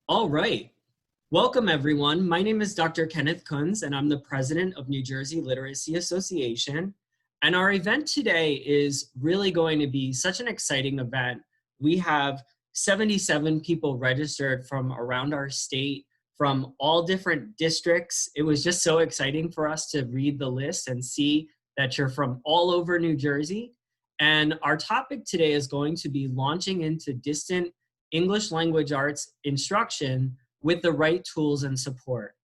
All right. Welcome, everyone. My name is Dr. Kenneth Kunz, and I'm the president of New Jersey Literacy Association. And our event today is really going to be such an exciting event. We have 77 people registered from around our state, from all different districts. It was just so exciting for us to read the list and see that you're from all over New Jersey. And our topic today is going to be launching into distant English language arts instruction with the right tools and support.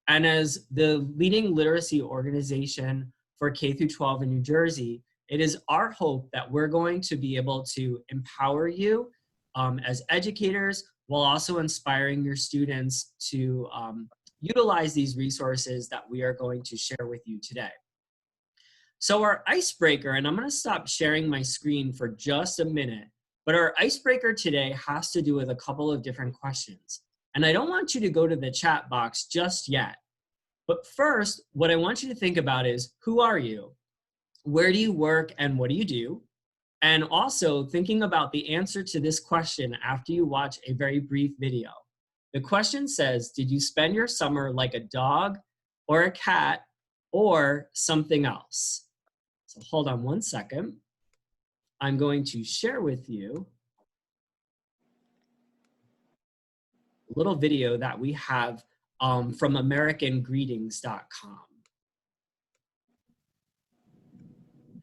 And as the leading literacy organization for K through 12 in New Jersey, it is our hope that we're going to be able to empower you as educators while also inspiring your students to utilize these resources that we are going to share with you today. So our icebreaker, and I'm going to stop sharing my screen for just a minute, but our icebreaker today has to do with a couple of different questions. And I don't want you to go to the chat box just yet. But first, what I want you to think about is, who are you? Where do you work and what do you do? And also thinking about the answer to this question after you watch a very brief video. The question says, did you spend your summer like a dog or a cat or something else? So hold on one second. I'm going to share with you a little video that we have from AmericanGreetings.com.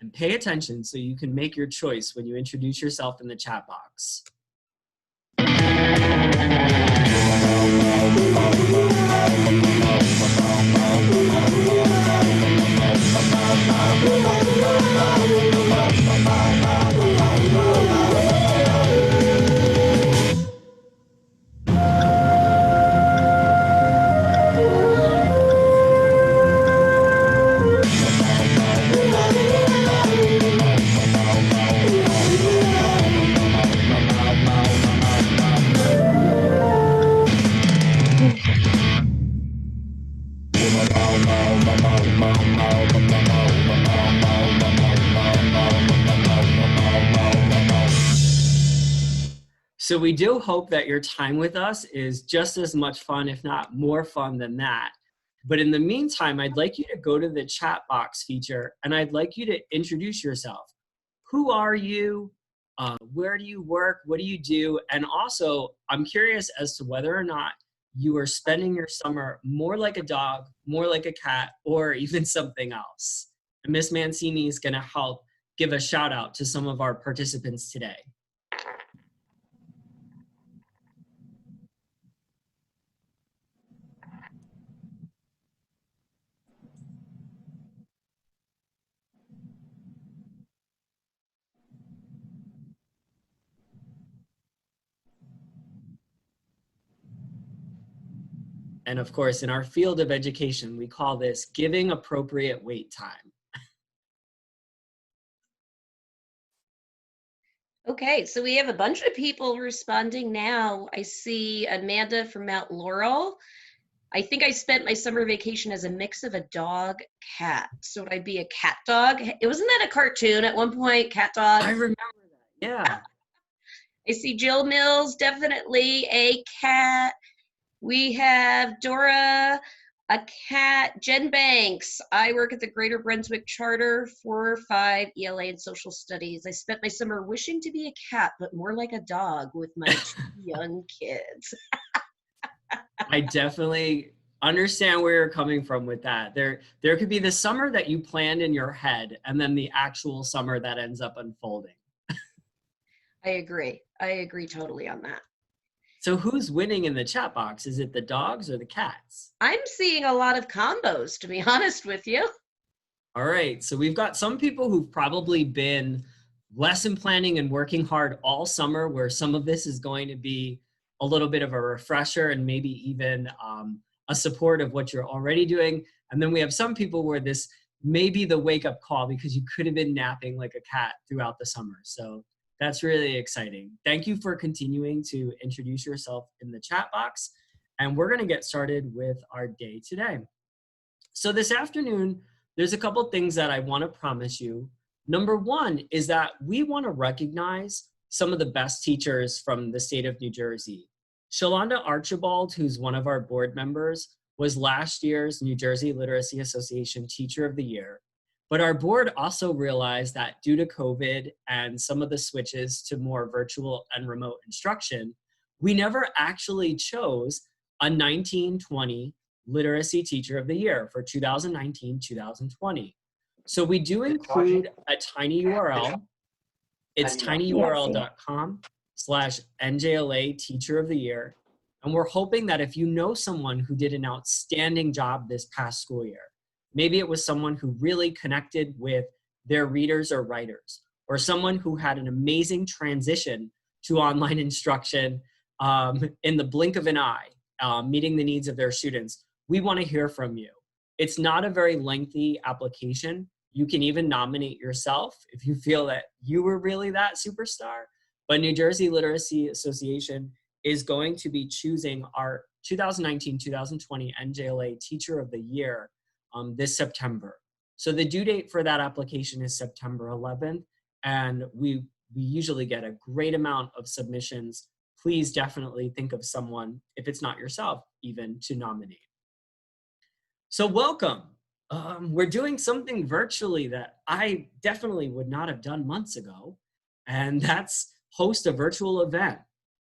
And pay attention so you can make your choice when you introduce yourself in the chat box. So we do hope that your time with us is just as much fun, if not more fun than that. But in the meantime, I'd like you to go to the chat box feature and I'd like you to introduce yourself. Who are you? Where do you work? What do you do? And also, I'm curious as to whether or not you are spending your summer more like a dog, more like a cat, or even something else. And Ms. Mancini is going to help give a shout out to some of our participants today. And of course, in our field of education, we call this giving appropriate wait time. Okay, so we have a bunch of people responding now. I see Amanda from Mount Laurel. I think I spent my summer vacation as a mix of a dog, cat. So would I be a cat dog? Wasn't that a cartoon at one point, cat dog? I remember that, yeah. I see Jill Mills, definitely a cat. We have Dora, a cat. Jen Banks, I work at the Greater Brunswick Charter, 4-5 ELA in Social Studies. I spent my summer wishing to be a cat, but more like a dog with my 2 young kids. I definitely understand where you're coming from with that. There could be the summer that you planned in your head and then the actual summer that ends up unfolding. I agree totally on that. So who's winning in the chat box? Is it the dogs or the cats? I'm seeing a lot of combos, to be honest with you. All right, so we've got some people who've probably been lesson planning and working hard all summer, where some of this is going to be a little bit of a refresher and maybe even a support of what you're already doing. And then we have some people where this may be the wake-up call because you could have been napping like a cat throughout the summer. So that's really exciting. Thank you for continuing to introduce yourself in the chat box. And we're gonna get started with our day today. So this afternoon, there's a couple things that I wanna promise you. Number one is that we wanna recognize some of the best teachers from the state of New Jersey. Shalonda Archibald, who's one of our board members, was last year's New Jersey Literacy Association Teacher of the Year. But our board also realized that due to COVID and some of the switches to more virtual and remote instruction, we never actually chose a 1920 Literacy Teacher of the Year for 2019-2020. So we do include a tiny URL. It's tinyurl.com/NJLA Teacher of the Year. And we're hoping that if you know someone who did an outstanding job this past school year, maybe it was someone who really connected with their readers or writers, or someone who had an amazing transition to online instruction in the blink of an eye, meeting the needs of their students. We want to hear from you. It's not a very lengthy application. You can even nominate yourself if you feel that you were really that superstar. But New Jersey Literacy Association is going to be choosing our 2019-2020 NJLA Teacher of the Year this September. So the due date for that application is September 11th, and we usually get a great amount of submissions. Please definitely think of someone, if it's not yourself, even to nominate. So welcome. We're doing something virtually that I definitely would not have done months ago, and that's host a virtual event.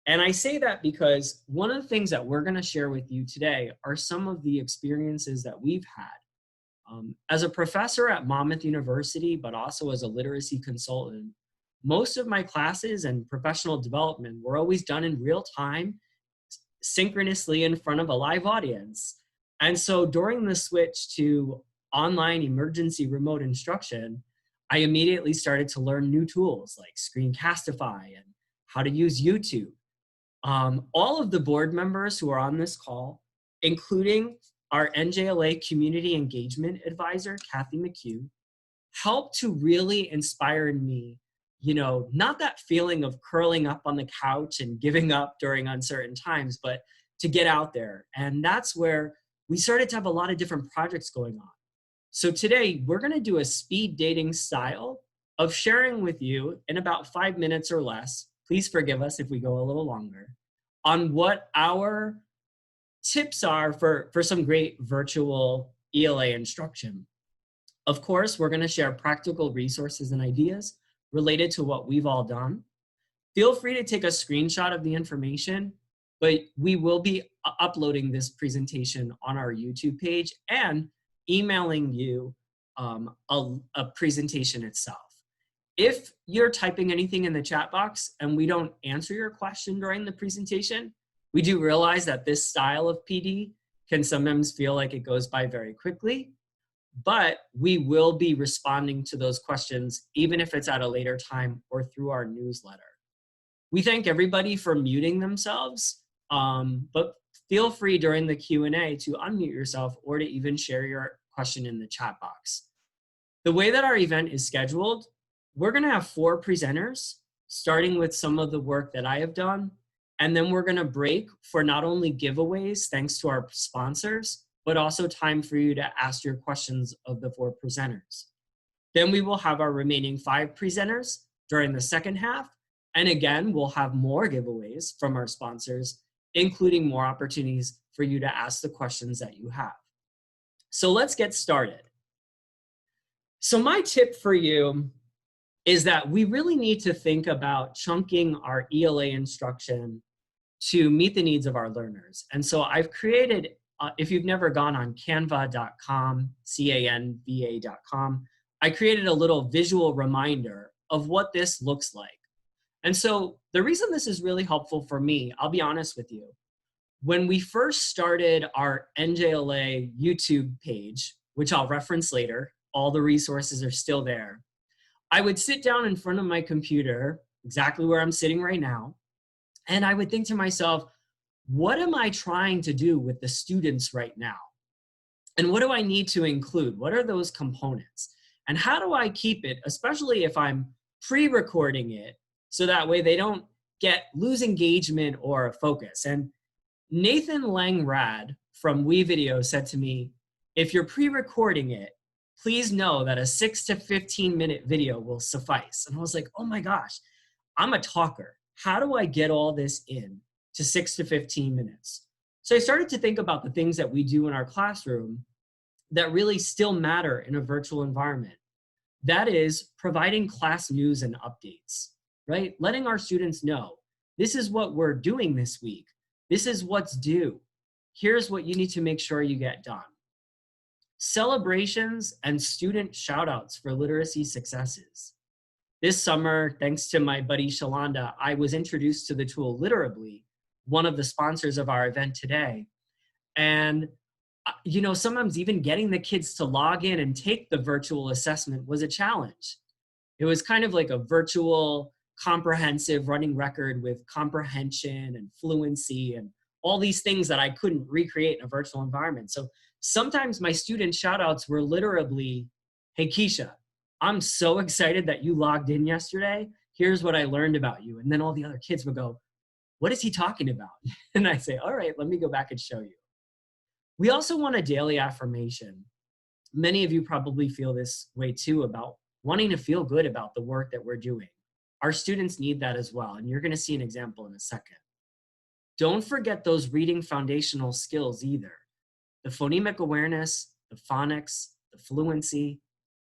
And I say that because one of the things that we're going to share with you today are some of the experiences that we've had. As a professor at Monmouth University, but also as a literacy consultant, most of my classes and professional development were always done in real time, synchronously in front of a live audience. And so during the switch to online emergency remote instruction, I immediately started to learn new tools like Screencastify and how to use YouTube. All of the board members who are on this call, including our NJLA Community Engagement Advisor, Kathy McHugh, helped to really inspire in me, not that feeling of curling up on the couch and giving up during uncertain times, but to get out there. And that's where we started to have a lot of different projects going on. So today, we're gonna do a speed dating style of sharing with you in about 5 minutes or less, please forgive us if we go a little longer, on what our tips are for some great virtual ELA instruction. Of course, we're gonna share practical resources and ideas related to what we've all done. Feel free to take a screenshot of the information, but we will be uploading this presentation on our YouTube page and emailing you a presentation itself. If you're typing anything in the chat box and we don't answer your question during the presentation, we do realize that this style of PD can sometimes feel like it goes by very quickly, but we will be responding to those questions even if it's at a later time or through our newsletter. We thank everybody for muting themselves, but feel free during the Q&A to unmute yourself or to even share your question in the chat box. The way that our event is scheduled, we're gonna have 4 presenters, starting with some of the work that I have done, and then we're gonna break for not only giveaways, thanks to our sponsors, but also time for you to ask your questions of the 4 presenters. Then we will have our remaining 5 presenters during the second half, and again, we'll have more giveaways from our sponsors, including more opportunities for you to ask the questions that you have. So let's get started. So my tip for you is that we really need to think about chunking our ELA instruction to meet the needs of our learners. And so I've created, if you've never gone on canva.com, canva.com, I created a little visual reminder of what this looks like. And so the reason this is really helpful for me, I'll be honest with you, when we first started our NJLA YouTube page, which I'll reference later, all the resources are still there, I would sit down in front of my computer, exactly where I'm sitting right now, and I would think to myself, what am I trying to do with the students right now? And what do I need to include? What are those components? And how do I keep it, especially if I'm pre-recording it, so that way they don't lose engagement or focus? And Nathan Langrad from WeVideo said to me, if you're pre-recording it, please know that a 6 to 15 minute video will suffice. And I was like, oh my gosh, I'm a talker. How do I get all this in to 6 to 15 minutes. So I started to think about the things that we do in our classroom that really still matter in a virtual environment. That is providing class news and updates, right? Letting our students know, this is what we're doing this week. This is what's due. Here's what you need to make sure you get done. Celebrations and student shout outs for literacy successes. This summer, thanks to my buddy Shalonda, I was introduced to the tool Literably, one of the sponsors of our event today. And sometimes even getting the kids to log in and take the virtual assessment was a challenge. It was kind of like a virtual comprehensive running record with comprehension and fluency and all these things that I couldn't recreate in a virtual environment. So sometimes my student shout outs were literally, hey, Keisha, I'm so excited that you logged in yesterday. Here's what I learned about you. And then all the other kids would go, what is he talking about? And I say, all right, let me go back and show you. We also want a daily affirmation. Many of you probably feel this way too about wanting to feel good about the work that we're doing. Our students need that as well. And you're going to see an example in a second. Don't forget those reading foundational skills either. The phonemic awareness, the phonics, the fluency,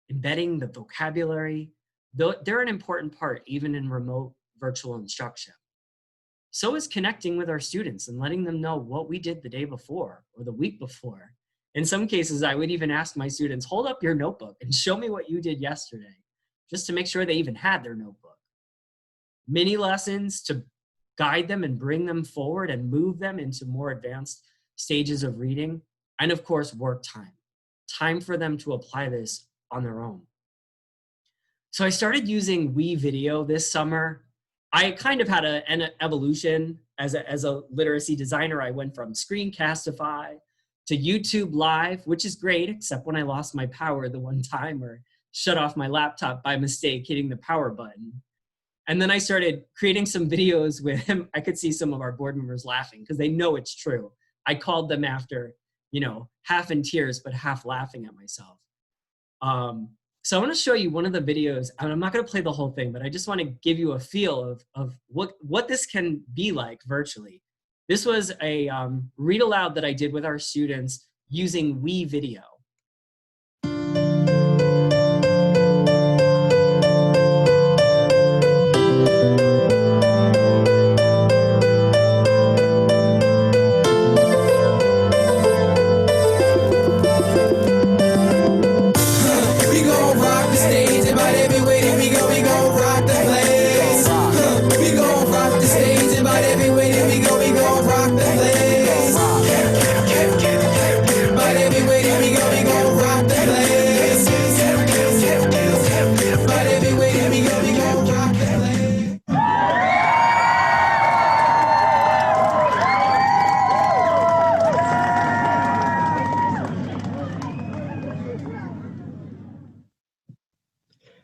embedding the vocabulary, they're an important part even in remote virtual instruction. So is connecting with our students and letting them know what we did the day before or the week before. In some cases, I would even ask my students, hold up your notebook and show me what you did yesterday, just to make sure they even had their notebook. Mini lessons to guide them and bring them forward and move them into more advanced stages of reading. And of course, work time for them to apply this on their own. So I started using WeVideo this summer. I kind of had an evolution as a literacy designer. I went from Screencastify to YouTube Live, which is great, except when I lost my power the one time or shut off my laptop by mistake hitting the power button. And then I started creating some videos with him. I could see some of our board members laughing because they know it's true. I called them after, half in tears, but half laughing at myself. So I want to show you one of the videos, and I'm not going to play the whole thing, but I just want to give you a feel of what this can be like virtually. This was a read aloud that I did with our students using WeVideo.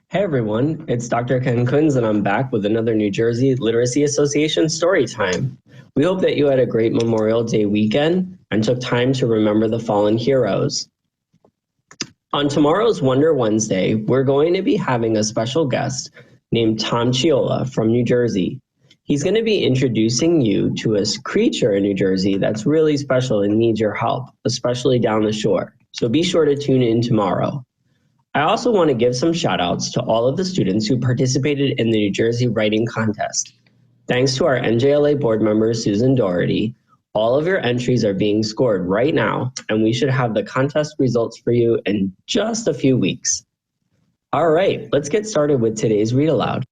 Hey everyone, it's Dr. Ken Kunz and I'm back with another New Jersey Literacy Association story time. We hope that you had a great Memorial Day weekend and took time to remember the fallen heroes. On tomorrow's Wonder Wednesday, we're going to be having a special guest named Tom Chiola from New Jersey. He's going to be introducing you to a creature in New Jersey that's really special and needs your help, especially down the shore. So be sure to tune in tomorrow. I also want to give some shout outs to all of the students who participated in the New Jersey Writing Contest. Thanks to our NJLA board member, Susan Doherty, all of your entries are being scored right now, and we should have the contest results for you in just a few weeks. All right, let's get started with today's read aloud.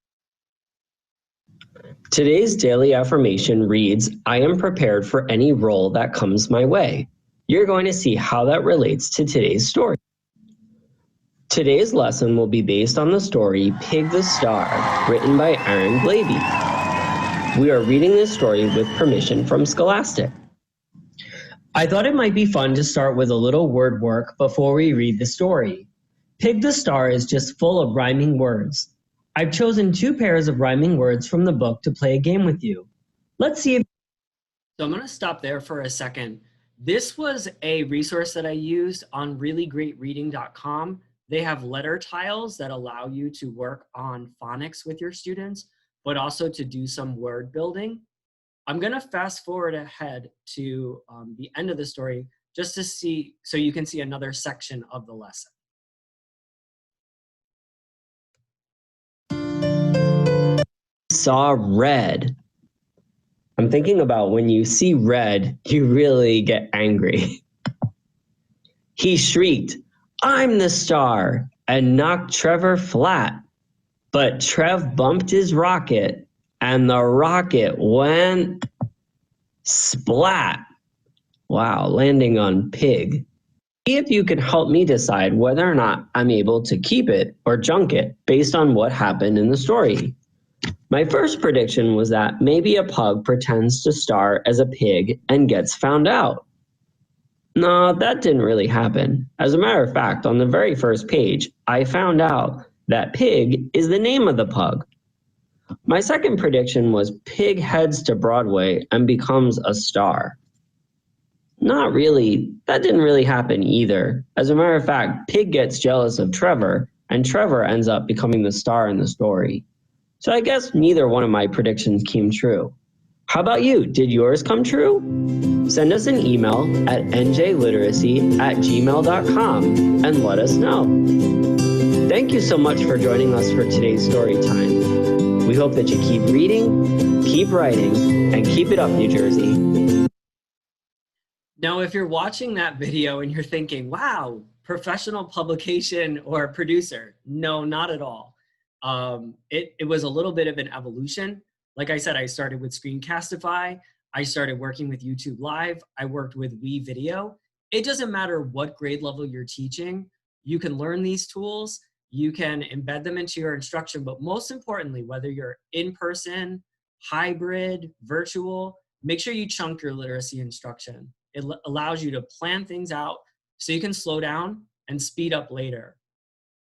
Today's daily affirmation reads, I am prepared for any role that comes my way. You're going to see how that relates to today's story. Today's lesson will be based on the story Pig the Star, written by Aaron Glaby. We are reading this story with permission from Scholastic. I thought it might be fun to start with a little word work before we read the story. Pig the Star is just full of rhyming words. I've chosen 2 pairs of rhyming words from the book to play a game with you. Let's see if... So I'm going to stop there for a second. This was a resource that I used on reallyGreatReading.com. They have letter tiles that allow you to work on phonics with your students, but also to do some word building. I'm going to fast forward ahead to the end of the story just to see, so you can see another section of the lesson. Saw red. I'm thinking about when you see red, you really get angry. He shrieked, "I'm the star," and knocked Trevor flat. But Trev bumped his rocket, and the rocket went splat. Wow, landing on Pig. See if you can help me decide whether or not I'm able to keep it or junk it based on what happened in the story. My first prediction was that maybe a pug pretends to star as a pig and gets found out. No, that didn't really happen. As a matter of fact, on the very first page, I found out that Pig is the name of the pug. My second prediction was Pig heads to Broadway and becomes a star. Not really. That didn't really happen either. As a matter of fact, Pig gets jealous of Trevor, and Trevor ends up becoming the star in the story. So I guess neither one of my predictions came true. How about you? Did yours come true? Send us an email at njliteracy@gmail.com and let us know. Thank you so much for joining us for today's story time. We hope that you keep reading, keep writing, and keep it up, New Jersey. Now, if you're watching that video and you're thinking, wow, professional publication or producer, no, not at all. It was a little bit of an evolution. Like I said, I started with Screencastify. I started working with YouTube Live. I worked with WeVideo. It doesn't matter what grade level you're teaching. You can learn these tools. You can embed them into your instruction. But most importantly, whether you're in person, hybrid, virtual, make sure you chunk your literacy instruction. It allows you to plan things out so you can slow down and speed up later.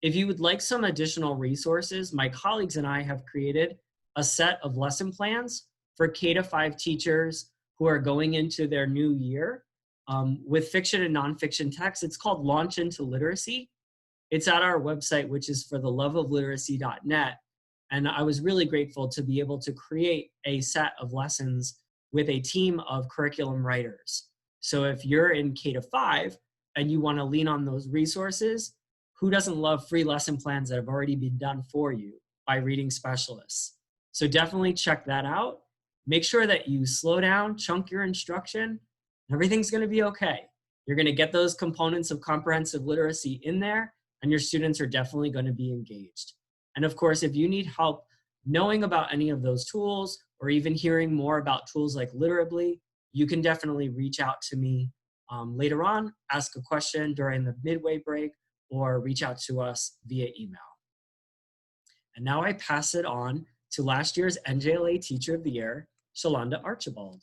If you would like some additional resources, my colleagues and I have created a set of lesson plans for K-5 teachers who are going into their new year with fiction and nonfiction texts. It's called Launch into Literacy. It's at our website, which is for theloveofliteracy.net. And I was really grateful to be able to create a set of lessons with a team of curriculum writers. So if you're in K-5 and you want to lean on those resources, who doesn't love free lesson plans that have already been done for you by reading specialists? So definitely check that out. Make sure that you slow down, chunk your instruction, and everything's going to be okay. You're going to get those components of comprehensive literacy in there, and your students are definitely going to be engaged. And of course, if you need help knowing about any of those tools or even hearing more about tools like Literably, you can definitely reach out to me later on, ask a question during the midway break, or reach out to us via email. And now I pass it on to last year's NJLA Teacher of the Year, Shalonda Archibald.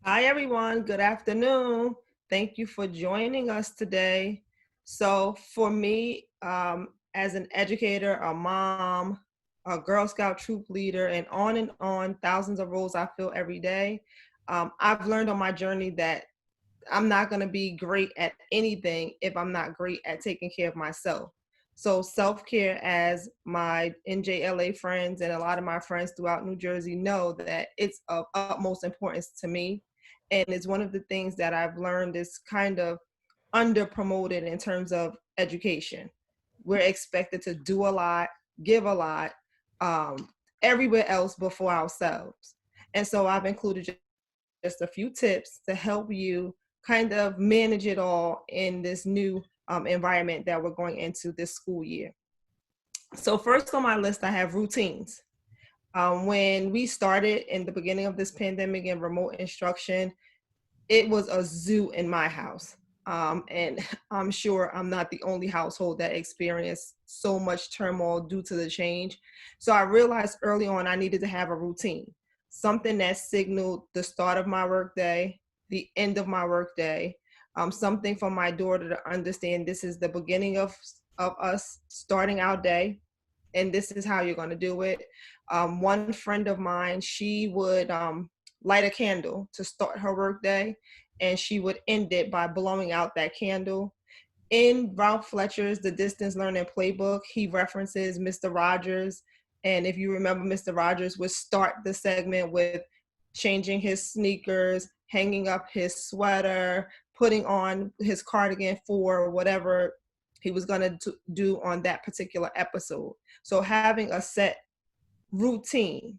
Hi, everyone. Good afternoon. Thank you for joining us today. So for me, as an educator, a mom, a Girl Scout troop leader, and on, thousands of roles I fill every day, I've learned on my journey that I'm not going to be great at anything if I'm not great at taking care of myself. So self-care, as my NJLA friends and a lot of my friends throughout New Jersey know, that it's of utmost importance to me. And it's one of the things that I've learned is kind of under-promoted in terms of education. We're expected to do a lot, give a lot, everywhere else but for ourselves. And so I've included just a few tips to help you kind of manage it all in this new environment that we're going into this school year. So first on my list, I have routines. When we started in the beginning of this pandemic and remote instruction, it was a zoo in my house. And I'm sure I'm not the only household that experienced so much turmoil due to the change. So I realized early on I needed to have a routine, something that signaled the start of my workday, the end of my workday, something for my daughter to understand this is the beginning of us starting our day, and this is how you're going to do it. One friend of mine, she would light a candle to start her workday, and she would end it by blowing out that candle. In Ralph Fletcher's The Distance Learning Playbook, he references Mr. Rogers. And if you remember, Mr. Rogers would start the segment with, changing his sneakers, hanging up his sweater, putting on his cardigan for whatever he was going to do on that particular episode. So having a set routine.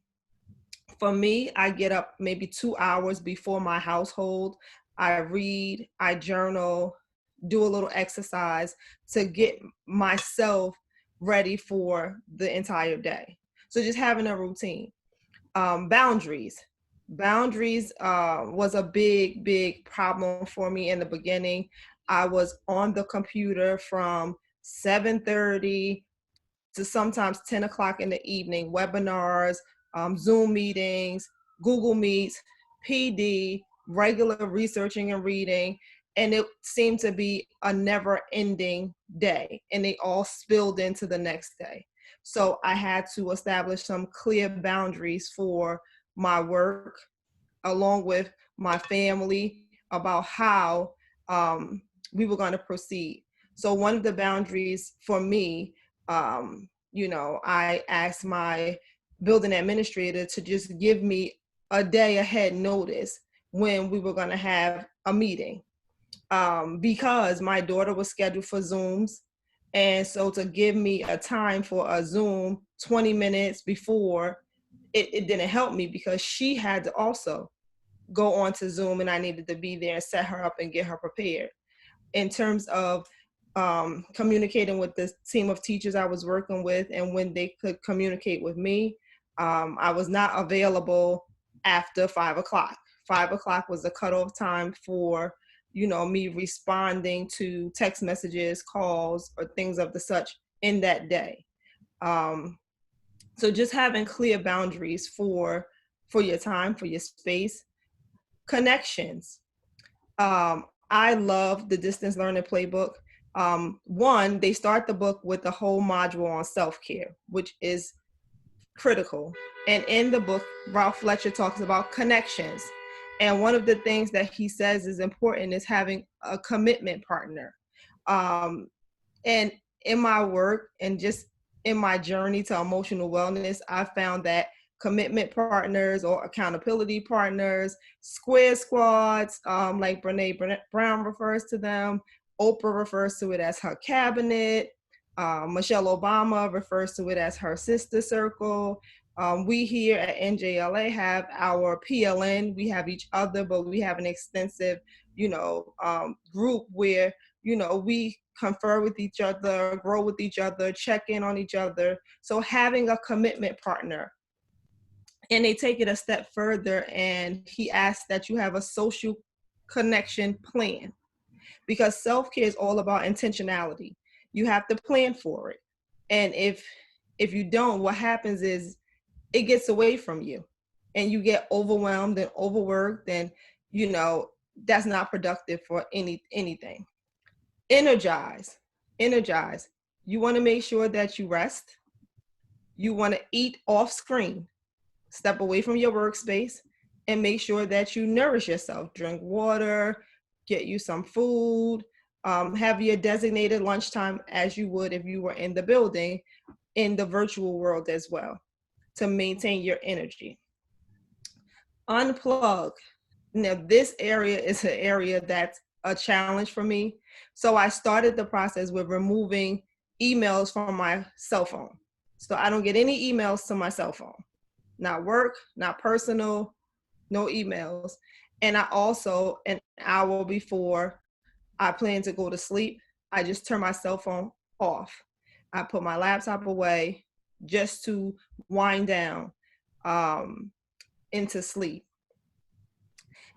For me, I get up maybe 2 hours before my household. I read, I journal, do a little exercise to get myself ready for the entire day. So just having a routine. Boundaries. Boundaries was a big problem for me in the beginning. I was on the computer from 7:30 to sometimes 10 o'clock in the evening, webinars, Zoom meetings, Google Meets, PD, regular researching and reading, and it seemed to be a never-ending day, and they all spilled into the next day. So I had to establish some clear boundaries for my work, along with my family, about how we were going to proceed. So one of the boundaries for me, I asked my building administrator to just give me a day ahead notice when we were going to have a meeting, because my daughter was scheduled for Zooms. And so to give me a time for a Zoom 20 minutes before, it didn't help me, because she had to also go on to Zoom, and I needed to be there and set her up and get her prepared. In terms of communicating with the team of teachers I was working with and when they could communicate with me, I was not available after 5 o'clock. 5 o'clock was the cutoff time for, me responding to text messages, calls, or things of the such in that day. So just having clear boundaries for your time, for your space. Connections. I love the distance learning playbook. One, they start the book with the whole module on self-care, which is critical. And in the book, Ralph Fletcher talks about connections. And one of the things that he says is important is having a commitment partner. And in my work and just in my journey to emotional wellness, I found that commitment partners or accountability partners, square squads, like Brene Brown refers to them. Oprah refers to it as her cabinet. Michelle Obama refers to it as her sister circle. We here at NJLA have our PLN. We have each other, but we have an extensive, group where, we confer with each other, grow with each other, check in on each other. So having a commitment partner. And they take it a step further, and he asks that you have a social connection plan, because self-care is all about intentionality. You have to plan for it. And if you don't, what happens is it gets away from you and you get overwhelmed and overworked, and that's not productive for anything. Energize. You want to make sure that you rest. You want to eat off screen. Step away from your workspace and make sure that you nourish yourself. Drink water, get you some food, have your designated lunchtime as you would if you were in the building, in the virtual world as well, to maintain your energy. Unplug. Now, this area is an area that's a challenge for me. So I started the process with removing emails from my cell phone. So I don't get any emails to my cell phone. Not work, not personal, no emails. And I also, an hour before I plan to go to sleep, I just turn my cell phone off. I put my laptop away just to wind down into sleep.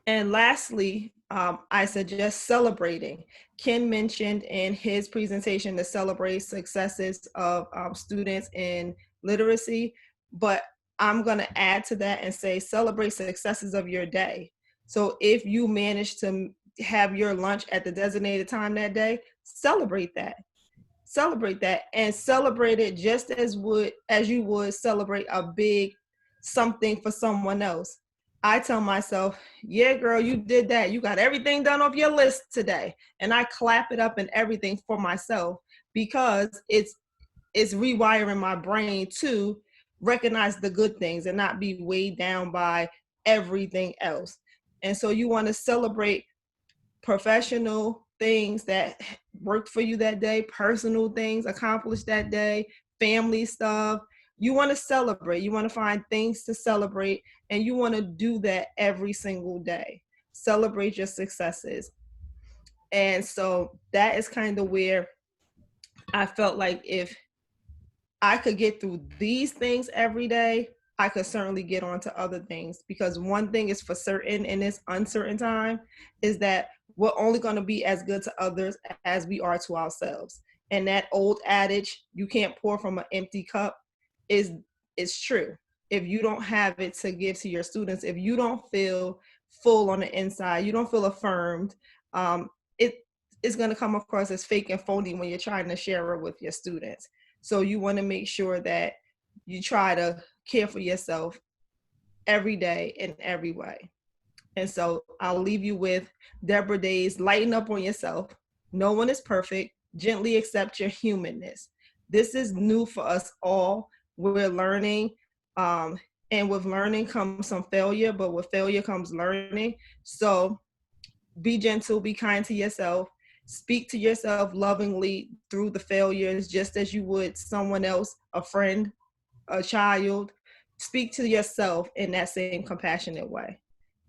And lastly, I suggest celebrating. Ken mentioned in his presentation to celebrate successes of students in literacy, but I'm going to add to that and say celebrate successes of your day. So if you manage to have your lunch at the designated time that day, celebrate that. And celebrate it just as you would celebrate a big something for someone else. I tell myself, yeah, girl, you did that. You got everything done off your list today. And I clap it up and everything for myself, because it's rewiring my brain to recognize the good things and not be weighed down by everything else. And so you want to celebrate professional things that worked for you that day, personal things accomplished that day, family stuff. You want to celebrate. You want to find things to celebrate, and you want to do that every single day. Celebrate your successes. And so that is kind of where I felt like if I could get through these things every day, I could certainly get on to other things. Because one thing is for certain in this uncertain time is that we're only going to be as good to others as we are to ourselves. And that old adage, you can't pour from an empty cup, is true. If you don't have it to give to your students, if you don't feel full on the inside, you don't feel affirmed, it's going to come across as fake and phony when you're trying to share it with your students. So you want to make sure that you try to care for yourself every day in every way. And so I'll leave you with Deborah Day's lighten up on yourself. No one is perfect. Gently accept your humanness. This is new for us all. We're learning. And with learning comes some failure, but with failure comes learning. So be gentle, be kind to yourself. Speak to yourself lovingly through the failures, just as you would someone else, a friend, a child. Speak to yourself in that same compassionate way.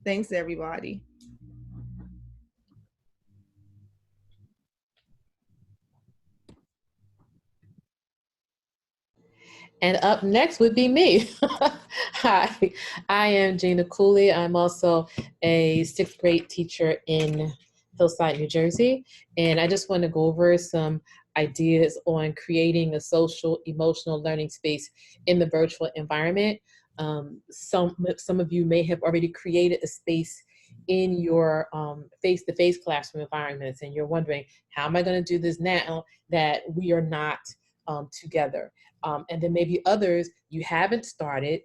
Thanks, everybody. And up next would be me. Hi, I am Gina Cooley. I'm also a 6th grade teacher in Hillside, New Jersey. And I just want to go over some ideas on creating a social emotional learning space in the virtual environment. Some of you may have already created a space in your face-to-face classroom environments, and you're wondering, how am I going to do this now that we are not together? And then maybe others you haven't started,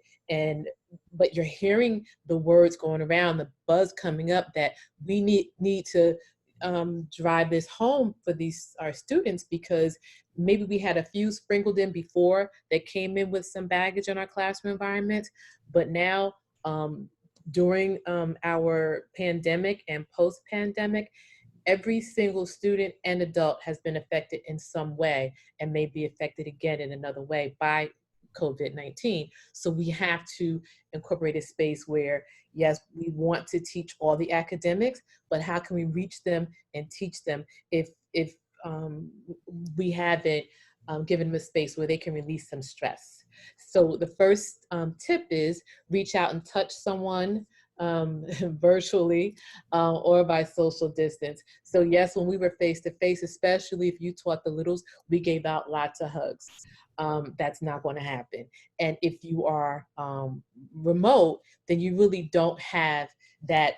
but you're hearing the words going around, the buzz coming up that we need to drive this home for our students, because maybe we had a few sprinkled in before that came in with some baggage in our classroom environment, but now during our pandemic and post-pandemic, every single student and adult has been affected in some way and may be affected again in another way by COVID-19. So we have to incorporate a space where, yes, we want to teach all the academics, but how can we reach them and teach them if we haven't given them a space where they can release some stress? So the first tip is reach out and touch someone virtually or by social distance. So yes, when we were face to face, especially if you taught the littles, we gave out lots of hugs. That's not going to happen. And if you are remote, then you really don't have that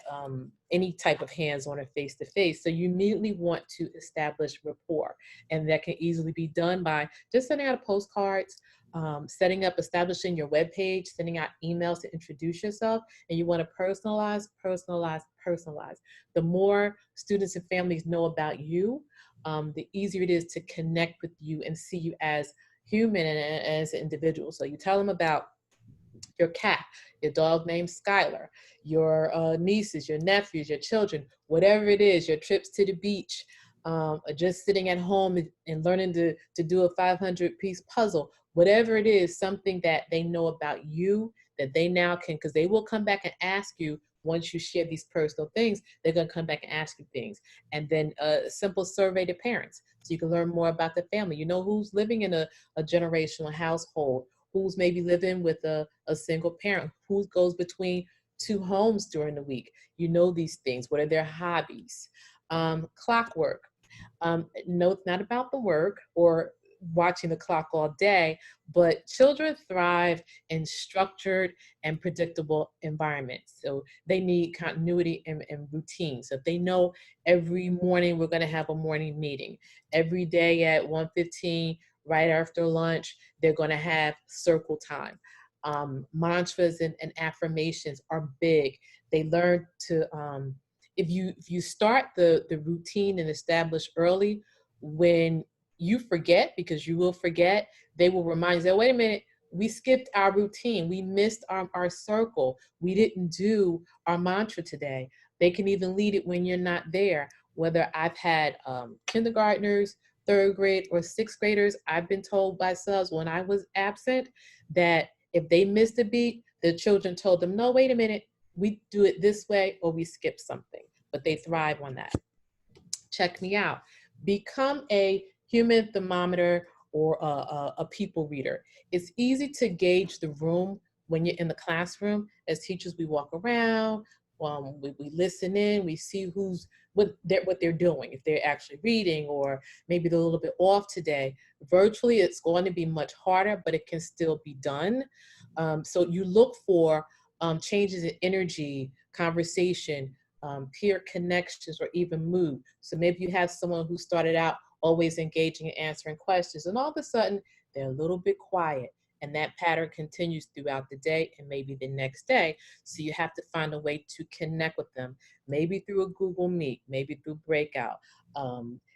any type of hands-on or face-to-face. So you immediately want to establish rapport, and that can easily be done by just sending out postcards, establishing your web page, sending out emails to introduce yourself, and you want to personalize. The more students and families know about you, the easier it is to connect with you and see you as human and as an individual. So you tell them about your cat, your dog named Skylar, your nieces, your nephews, your children, whatever it is, your trips to the beach, just sitting at home and learning to do a 500-piece puzzle, whatever it is, something that they know about you that they now can, because they will come back and ask you once you share these personal things, they're going to come back and ask you things. And then a simple survey to parents, so you can learn more about the family. You know who's living in a generational household, who's maybe living with a single parent, who goes between 2 homes during the week. You know these things. What are their hobbies? Clockwork. No, it's not about the work or watching the clock all day, but children thrive in structured and predictable environments. So they need continuity and routine. So if they know every morning we're going to have a morning meeting, every day at 1:15, right after lunch, they're going to have circle time. Mantras and affirmations are big. They learn to, if you start the routine and establish early, when you forget, because you will forget, they will remind you, wait a minute, We skipped our routine. We missed our circle. We didn't do our mantra today. They can even lead it when you're not there. Whether I've had kindergartners, third grade, or sixth graders, I've been told by subs when I was absent that if they missed a beat, the children told them, no, wait a minute, we do it this way or we skip something. But they thrive on that. Check me out. Become a human thermometer or a people reader. It's easy to gauge the room when you're in the classroom. As teachers, we walk around, we listen in, we see what they're doing, if they're actually reading or maybe they're a little bit off today. Virtually, it's going to be much harder, but it can still be done. So you look for changes in energy, conversation, peer connections, or even mood. So maybe you have someone who started out always engaging and answering questions, and all of a sudden they're a little bit quiet, and that pattern continues throughout the day and maybe the next day. So you have to find a way to connect with them, maybe through a Google Meet, maybe through Breakout,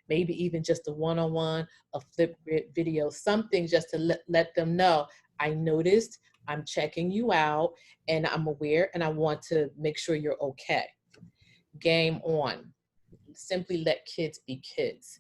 maybe even just a one-on-one, a Flipgrid video, something just to let them know, I noticed, I'm checking you out, and I'm aware, and I want to make sure you're okay. Game on. Simply let kids be kids.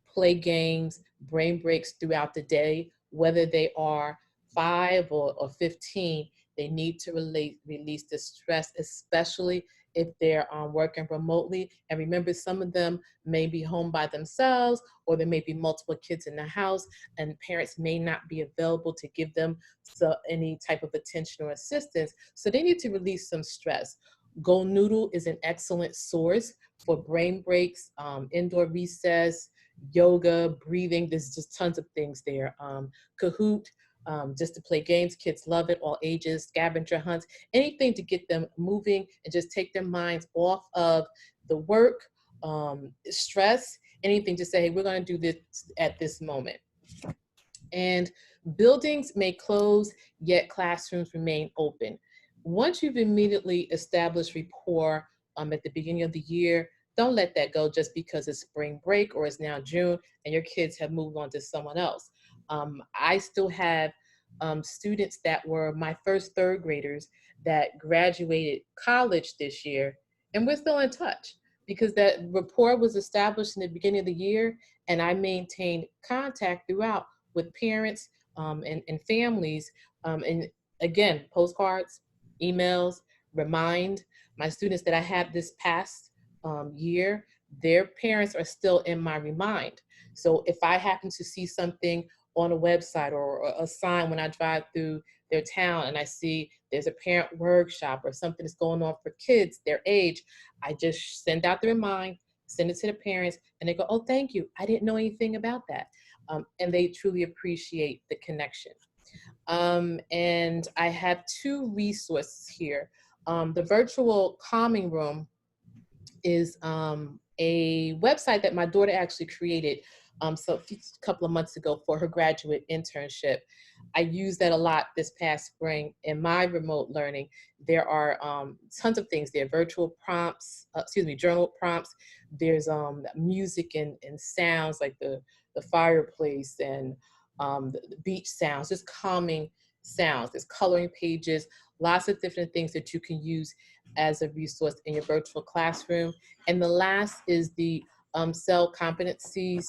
Play games, brain breaks throughout the day, whether they are 5 or 15, they need to release the stress, especially if they're working remotely. And remember, some of them may be home by themselves, or there may be multiple kids in the house, and parents may not be available to give them any type of attention or assistance. So they need to release some stress. Go Noodle is an excellent source for brain breaks, indoor recess, yoga, breathing. There's just tons of things there. Kahoot, just to play games. Kids love it, all ages. Scavenger hunts, anything to get them moving and just take their minds off of the work, stress, anything to say, hey, we're going to do this at this moment. And buildings may close, yet classrooms remain open. Once you've immediately established rapport at the beginning of the year, don't let that go just because it's spring break or it's now June and your kids have moved on to someone else. I still have students that were my first third graders that graduated college this year, and we're still in touch because that rapport was established in the beginning of the year, and I maintained contact throughout with parents and families. And again, postcards, emails, remind my students that I had this past year, their parents are still in my remind. So if I happen to see something on a website or a sign when I drive through their town and I see there's a parent workshop or something that's going on for kids their age, I just send out the remind, send it to the parents, and they go, oh, thank you. I didn't know anything about that. And they truly appreciate the connection. And I have 2 resources here. The virtual calming room is a website that my daughter actually created so a couple of months ago for her graduate internship. I used that a lot this past spring in my remote learning. There are tons of things there, virtual prompts, journal prompts. There's music and sounds like the fireplace and the beach sounds, just calming sounds. There's coloring pages, lots of different things that you can use as a resource in your virtual classroom. And the last is the Cell Competencies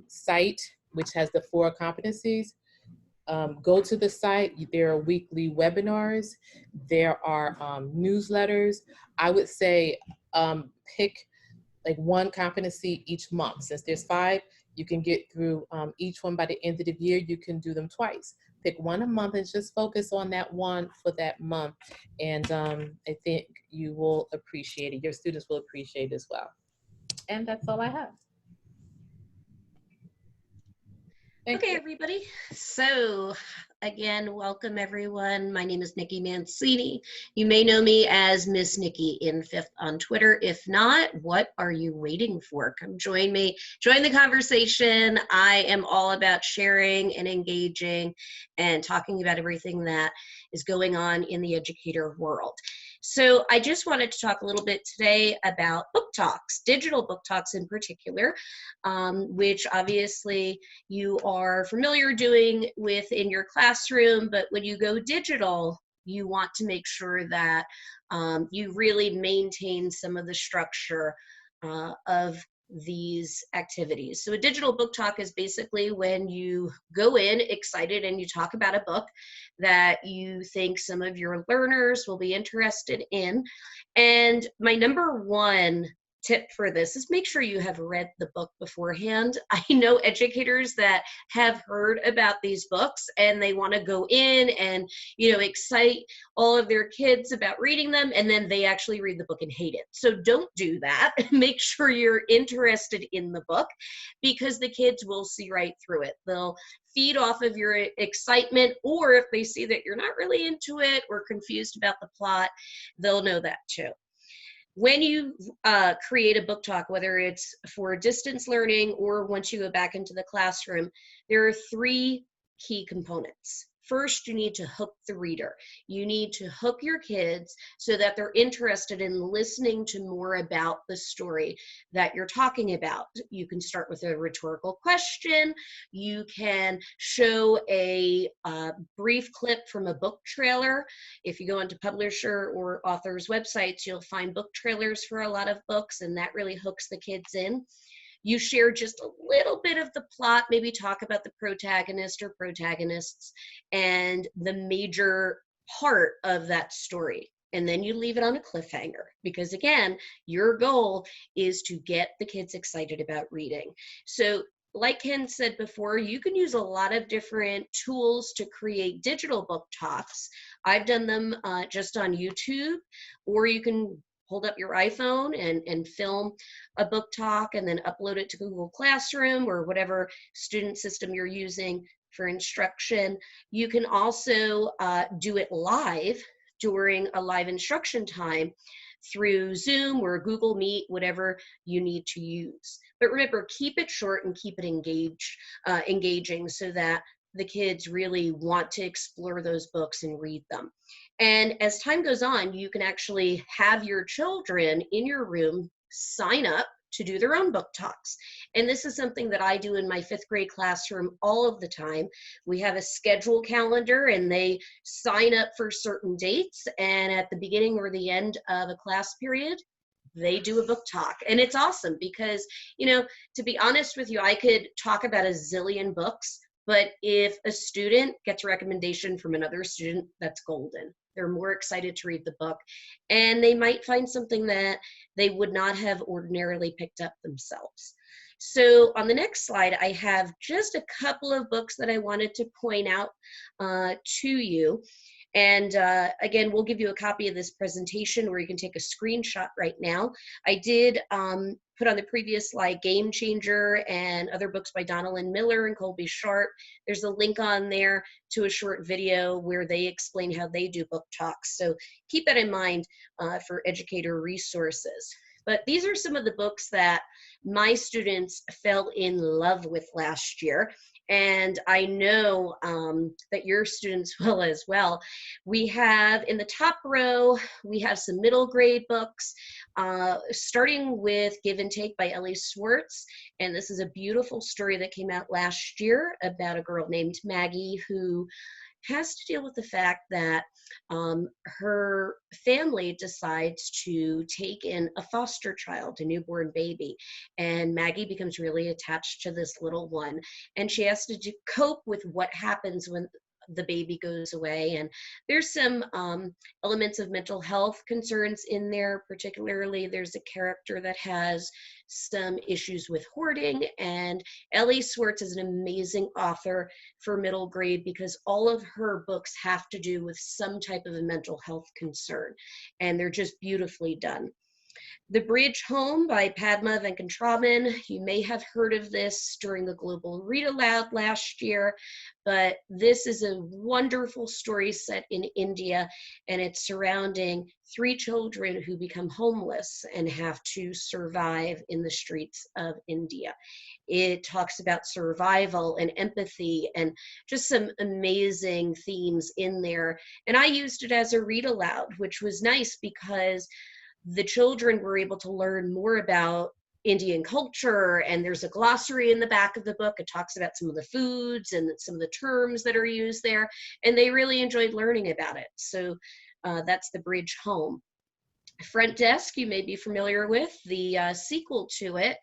site, which has the 4 competencies. Go to the site. There are weekly webinars. There are newsletters. I would say pick like 1 competency each month. Since there's 5, you can get through each one by the end of the year. You can do them twice. Pick 1 a month and just focus on that one for that month. And I think you will appreciate it. Your students will appreciate it as well. And that's all I have. Okay, everybody. So again, welcome everyone. My name is Nikki Mancini. You may know me as Miss Nikki in 5th on Twitter. If not, what are you waiting for? Come join me, join the conversation. I am all about sharing and engaging and talking about everything that is going on in the educator world. So I just wanted to talk a little bit today about book talks, digital book talks in particular, which obviously you are familiar doing within your classroom, but when you go digital, you want to make sure that you really maintain some of the structure of these activities. So a digital book talk is basically when you go in excited and you talk about a book that you think some of your learners will be interested in. And my number one tip for this is make sure you have read the book beforehand. I know educators that have heard about these books and they want to go in and, you know, excite all of their kids about reading them, and then they actually read the book and hate it. So don't do that. Make sure you're interested in the book, because the kids will see right through it. They'll feed off of your excitement, or if they see that you're not really into it or confused about the plot, they'll know that too. When you create a book talk, whether it's for distance learning or once you go back into the classroom, there are three key components. First, you need to hook the reader. You need to hook your kids so that they're interested in listening to more about the story that you're talking about. You can start with a rhetorical question. You can show a brief clip from a book trailer. If you go into publisher or author's websites, you'll find book trailers for a lot of books, and that really hooks the kids in. You share just a little bit of the plot, maybe talk about the protagonist or protagonists and the major part of that story. And then you leave it on a cliffhanger, because again, your goal is to get the kids excited about reading. So like Ken said before, you can use a lot of different tools to create digital book talks. I've done them just on YouTube, or you can hold up your iPhone and film a book talk and then upload it to Google Classroom or whatever student system you're using for instruction. You can also do it live during a live instruction time through Zoom or Google Meet, whatever you need to use. But remember, keep it short and keep it engaging so that the kids really want to explore those books and read them. And as time goes on, you can actually have your children in your room sign up to do their own book talks. And this is something that I do in my 5th grade classroom all of the time. We have a schedule calendar and they sign up for certain dates, and at the beginning or the end of a class period, they do a book talk. And it's awesome because, you know, to be honest with you, I could talk about a zillion books, but if a student gets a recommendation from another student, that's golden. They're more excited to read the book, and they might find something that they would not have ordinarily picked up themselves. So on the next slide, I have just a couple of books that I wanted to point out to you. And again, we'll give you a copy of this presentation where you can take a screenshot right now. I did put on the previous slide Game Changer and other books by Donalyn Miller and Colby Sharp. There's a link on there to a short video where they explain how they do book talks. So keep that in mind for educator resources. But these are some of the books that my students fell in love with last year. And I know that your students will as well. We have in the top row, we have some middle grade books, starting with Give and Take by Ellie Swartz. And this is a beautiful story that came out last year about a girl named Maggie who has to deal with the fact that her family decides to take in a foster child, a newborn baby, and Maggie becomes really attached to this little one, and she has to cope with what happens when the baby goes away. And there's some elements of mental health concerns in there. Particularly, there's a character that has some issues with hoarding, and Ellie Swartz is an amazing author for middle grade because all of her books have to do with some type of a mental health concern, and they're just beautifully done. The Bridge Home by Padma and Controven. You may have heard of this during the Global Read Aloud last year, but this is a wonderful story set in India, and it's surrounding 3 children who become homeless and have to survive in the streets of India. It talks about survival and empathy and just some amazing themes in there. And I used it as a read aloud, which was nice because the children were able to learn more about Indian culture, and there's a glossary in the back of the book. It talks about some of the foods and some of the terms that are used there, and they really enjoyed learning about it. So that's The Bridge Home. Front Desk, you may be familiar with. The sequel to it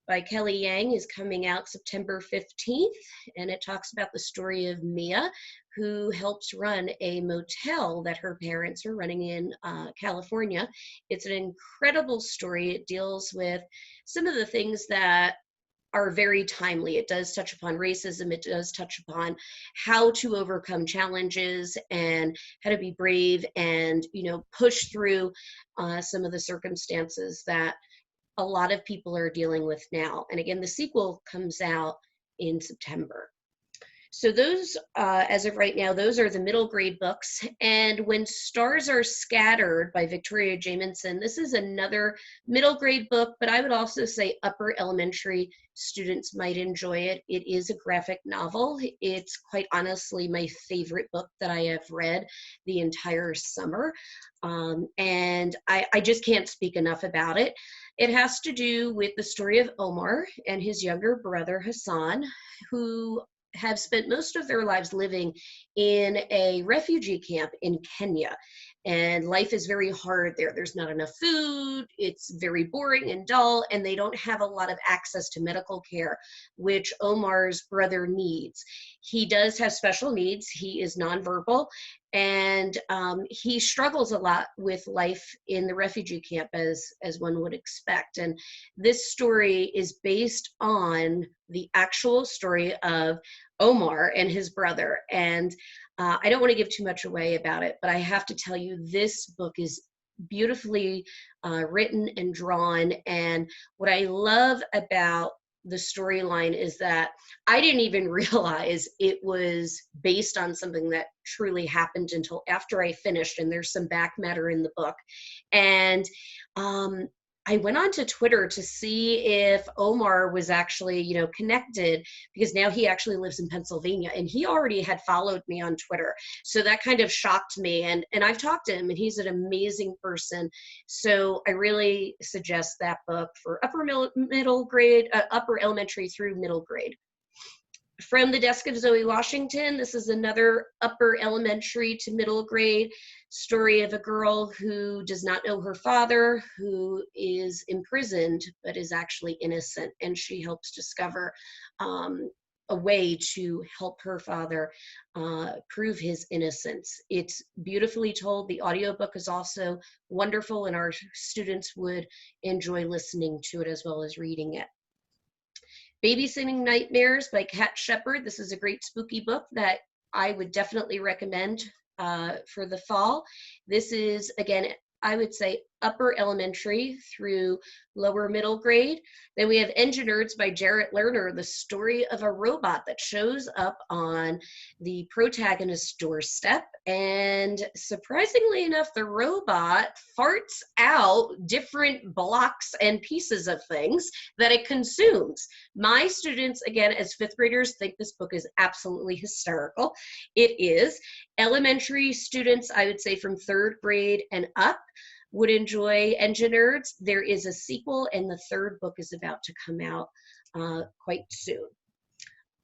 by Kelly Yang is coming out September 15th, and it talks about the story of Mia, who helps run a motel that her parents are running in California. It's an incredible story. It deals with some of the things that are very timely. It does touch upon racism. It does touch upon how to overcome challenges and how to be brave and, you know, push through some of the circumstances that a lot of people are dealing with now. And again, the sequel comes out in September. So those, as of right now, those are the middle grade books. And When Stars Are Scattered by Victoria Jaminson, this is another middle grade book, but I would also say upper elementary students might enjoy it. It is a graphic novel. It's quite honestly my favorite book that I have read the entire summer. And I just can't speak enough about it. It has to do with the story of Omar and his younger brother, Hassan, who have spent most of their lives living in a refugee camp in Kenya. And life is very hard there. There's not enough food, it's very boring and dull, and they don't have a lot of access to medical care, which Omar's brother needs. He does have special needs. He is nonverbal, and he struggles a lot with life in the refugee camp, as one would expect. And this story is based on the actual story of Omar and his brother. And I don't want to give too much away about it, but I have to tell you, this book is beautifully written and drawn. And what I love about the storyline is that I didn't even realize it was based on something that truly happened until after I finished, and there's some back matter in the book. And I went onto Twitter to see if Omar was actually, you know, connected, because now he actually lives in Pennsylvania, and he already had followed me on Twitter. So that kind of shocked me, and I've talked to him, and he's an amazing person. So I really suggest that book for upper elementary through middle grade. From the Desk of Zoe Washington, this is another upper elementary to middle grade story of a girl who does not know her father, who is imprisoned but is actually innocent, and she helps discover a way to help her father prove his innocence. It's beautifully told. The audiobook is also wonderful, and our students would enjoy listening to it as well as reading it. Babysitting Nightmares by Kat Shepard. This is a great spooky book that I would definitely recommend for the fall. This is, again, I would say upper elementary through lower middle grade. Then we have Engineers by Jarrett Lerner, the story of a robot that shows up on the protagonist's doorstep. And surprisingly enough, the robot farts out different blocks and pieces of things that it consumes. My students, again, as fifth graders, think this book is absolutely hysterical. It is. Elementary students, I would say from third grade and up, would enjoy Engineers. There is a sequel, and the third book is about to come out quite soon.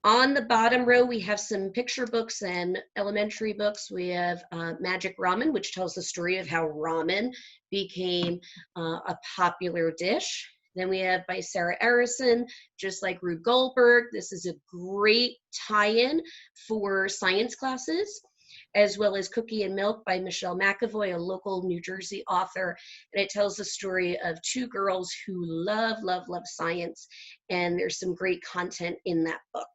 On the bottom row, we have some picture books and elementary books. We have Magic Ramen, which tells the story of how ramen became a popular dish. Then we have by Sarah Arison, Just Like Rube Goldberg. This is a great tie-in for science classes, as well as Cookie and Milk by Michelle McAvoy, a local New Jersey author. And it tells the story of 2 girls who love, love, love science. And there's some great content in that book.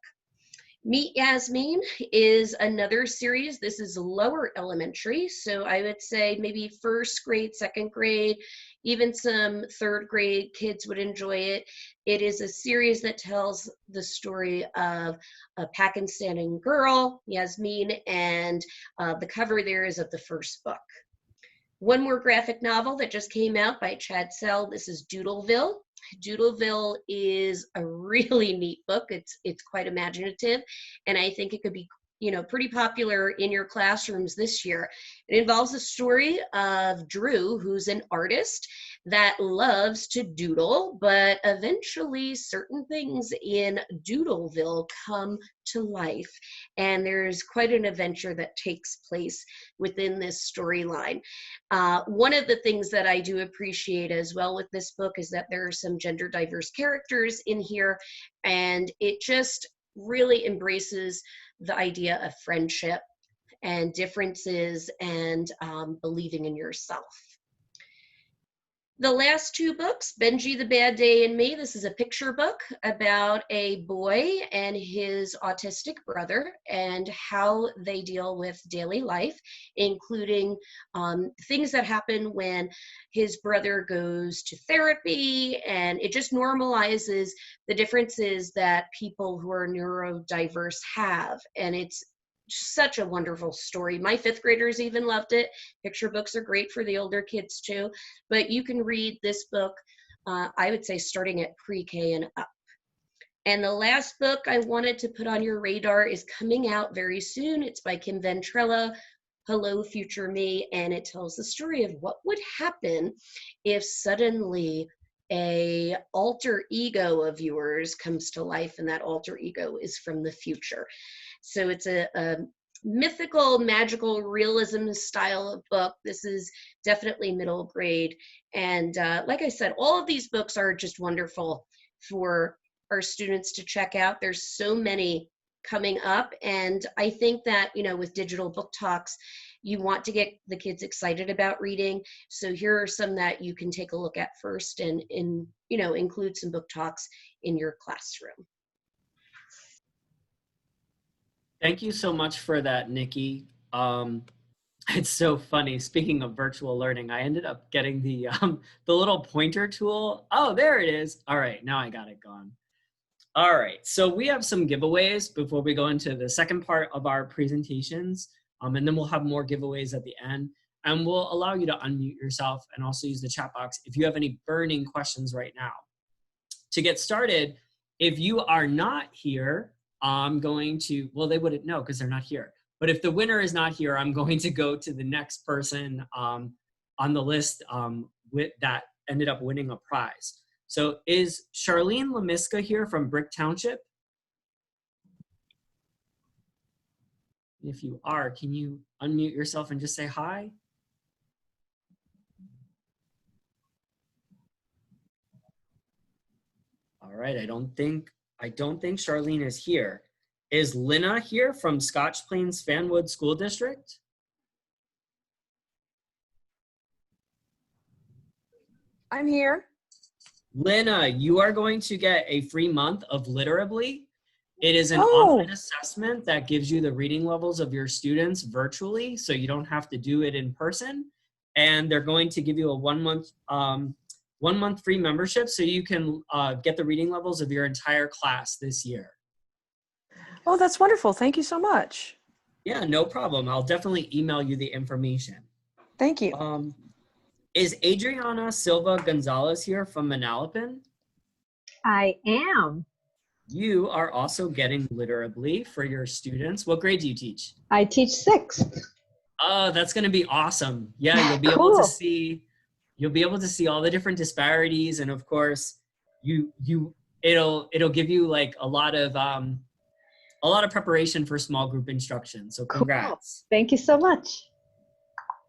Meet Yasmin is another series. This is lower elementary, so I would say maybe first grade, second grade, even some third grade kids would enjoy it. It is a series that tells the story of a Pakistani girl, Yasmin, and the cover there is of the first book. One more graphic novel that just came out by Chad Sell. This is Doodleville. Doodleville is a really neat book. It's quite imaginative, and I think it could be, pretty popular in your classrooms this year. It involves a story of Drew, who's an artist that loves to doodle, but eventually certain things in Doodleville come to life, and there's quite an adventure that takes place within this storyline. One of the things that I do appreciate as well with this book is that there are some gender diverse characters in here, and it just really embraces the idea of friendship and differences and believing in yourself. The last two books, Benji the Bad Day and Me. This is a picture book about a boy and his autistic brother and how they deal with daily life, including things that happen when his brother goes to therapy, and it just normalizes the differences that people who are neurodiverse have. And it's such a wonderful story. My fifth graders even loved it. Picture books are great for the older kids too, but you can read this book, I would say, starting at pre-K and up. And the last book I wanted to put on your radar is coming out very soon. It's by Kim Ventrella, Hello Future Me, and it tells the story of what would happen if suddenly a alter ego of yours comes to life, and that alter ego is from the future. So it's a mythical, magical realism style of book. This is definitely middle grade. And like I said, all of these books are just wonderful for our students to check out. There's so many coming up. And I think that, with digital book talks, you want to get the kids excited about reading. So here are some that you can take a look at first and include some book talks in your classroom. Thank you so much for that, Nikki. It's so funny. Speaking of virtual learning, I ended up getting the little pointer tool. Oh, there it is. All right, now I got it gone. All right, so we have some giveaways before we go into the second part of our presentations, and then we'll have more giveaways at the end, and we'll allow you to unmute yourself and also use the chat box if you have any burning questions right now. To get started, if you are not here, I'm going to, well, they wouldn't know because they're not here. But if the winner is not here, I'm going to go to the next person on the list with that ended up winning a prize. So is Charlene Lemiska here from Brick Township? If you are, can you unmute yourself and just say hi? All right, I don't think Charlene is here. Is Lina here from Scotch Plains Fanwood School District? I'm here. Lina, you are going to get a free month of Literably. It is an online assessment that gives you the reading levels of your students virtually, so you don't have to do it in person. And they're going to give you a 1 month free membership so you can get the reading levels of your entire class this year. Oh, that's wonderful. Thank you so much. Yeah, no problem. I'll definitely email you the information. Thank you. Is Adriana Silva Gonzalez here from Manalapan? I am. You are also getting Literably for your students. What grade do you teach? I teach 6th. Oh, that's going to be awesome. Yeah, you'll be able to see all the different disparities, and of course, it'll give you like a lot of preparation for small group instruction. So congrats. Cool. Thank you so much.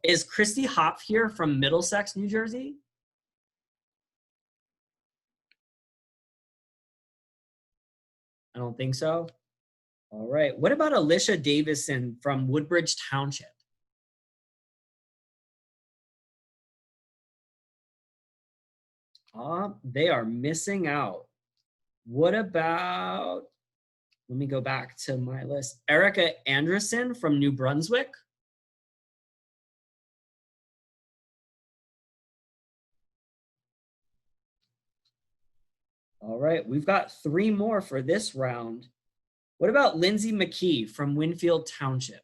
Is Christy Hopf here from Middlesex, New Jersey? I don't think so. All right. What about Alicia Davison from Woodbridge Township? They are missing out. What about, let me go back to my list. Erica Anderson from New Brunswick. All right, we've got 3 more for this round. What about Lindsay McKee from Winfield Township?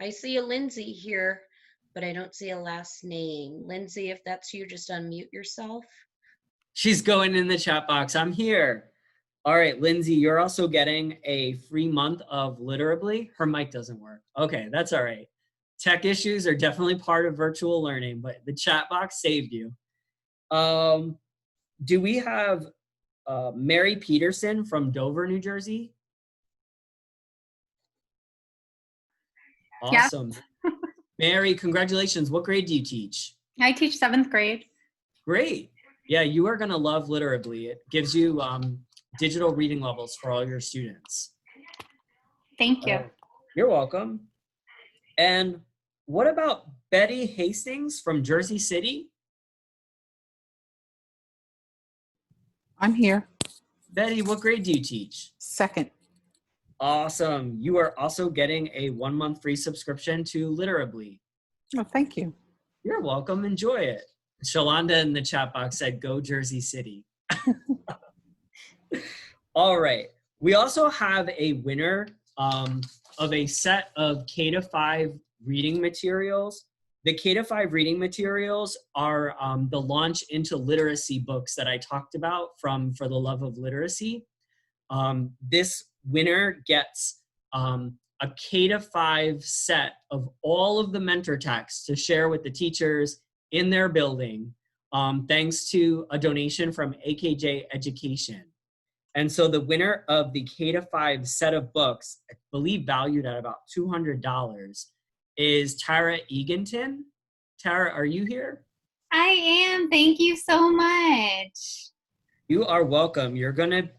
I see a Lindsay here, but I don't see a last name. Lindsay, if that's you, just unmute yourself. She's going in the chat box. I'm here. All right, Lindsay, you're also getting a free month of Literally. Her mic doesn't work. Okay, that's all right. Tech issues are definitely part of virtual learning, but the chat box saved you. Do we have Mary Peterson from Dover, New Jersey? Awesome. Yeah. Mary, congratulations. What grade do you teach? I teach 7th grade. Great. Yeah, you are going to love Literally. It gives you digital reading levels for all your students. Thank you. You're welcome. And what about Betty Hastings from Jersey City? I'm here. Betty, what grade do you teach? 2nd. Awesome. You are also getting a 1-month free subscription to Literally. Oh, thank you. You're welcome. Enjoy it. Shalonda in the chat box said, go Jersey City. All right. We also have a winner of a set of K-5 reading materials. The K-5 reading materials are the Launch into Literacy books that I talked about from For the Love of Literacy. This winner gets a K-5 set of all of the mentor texts to share with the teachers in their building, thanks to a donation from AKJ Education. And so the winner of the K-5 set of books, I believe valued at about $200, is Tara Eganton. Tara, are you here? I am. Thank you so much. You are welcome.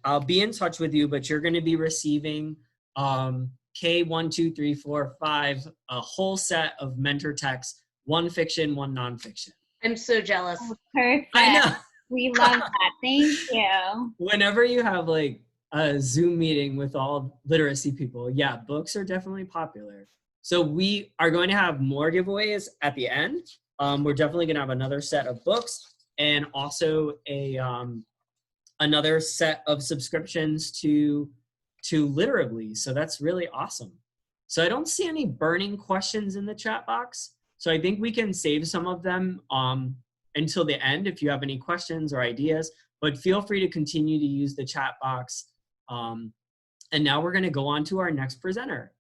I'll be in touch with you, but you're gonna be receiving K1, 2, 3, 4, 5, a whole set of mentor texts, 1 fiction, 1 nonfiction. I'm so jealous. Oh, perfect. I know. We love that. Thank you. Whenever you have like a Zoom meeting with all literacy people, yeah, books are definitely popular. So we are going to have more giveaways at the end. We're definitely gonna have another set of books and also another set of subscriptions to Literally. So that's really awesome. So I don't see any burning questions in the chat box. So I think we can save some of them until the end if you have any questions or ideas, but feel free to continue to use the chat box. And now we're gonna go on to our next presenter.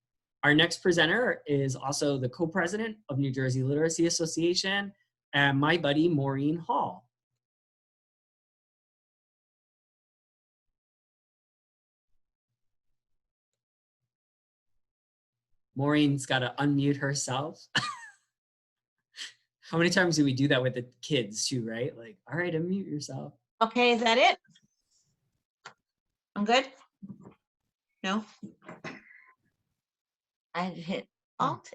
Our next presenter is also the co-president of New Jersey Literacy Association and my buddy Maureen Hall. Maureen's got to unmute herself. How many times do we do that with the kids too, right? Like, all right, unmute yourself. Okay, is that it? I'm good? No? I hit Alt.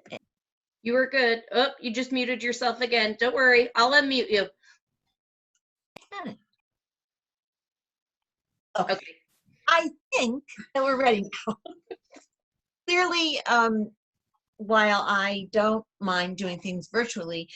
You were good. Oh, you just muted yourself again. Don't worry. I'll unmute you. Got it. Okay. I think that we're ready now. Clearly, while I don't mind doing things virtually,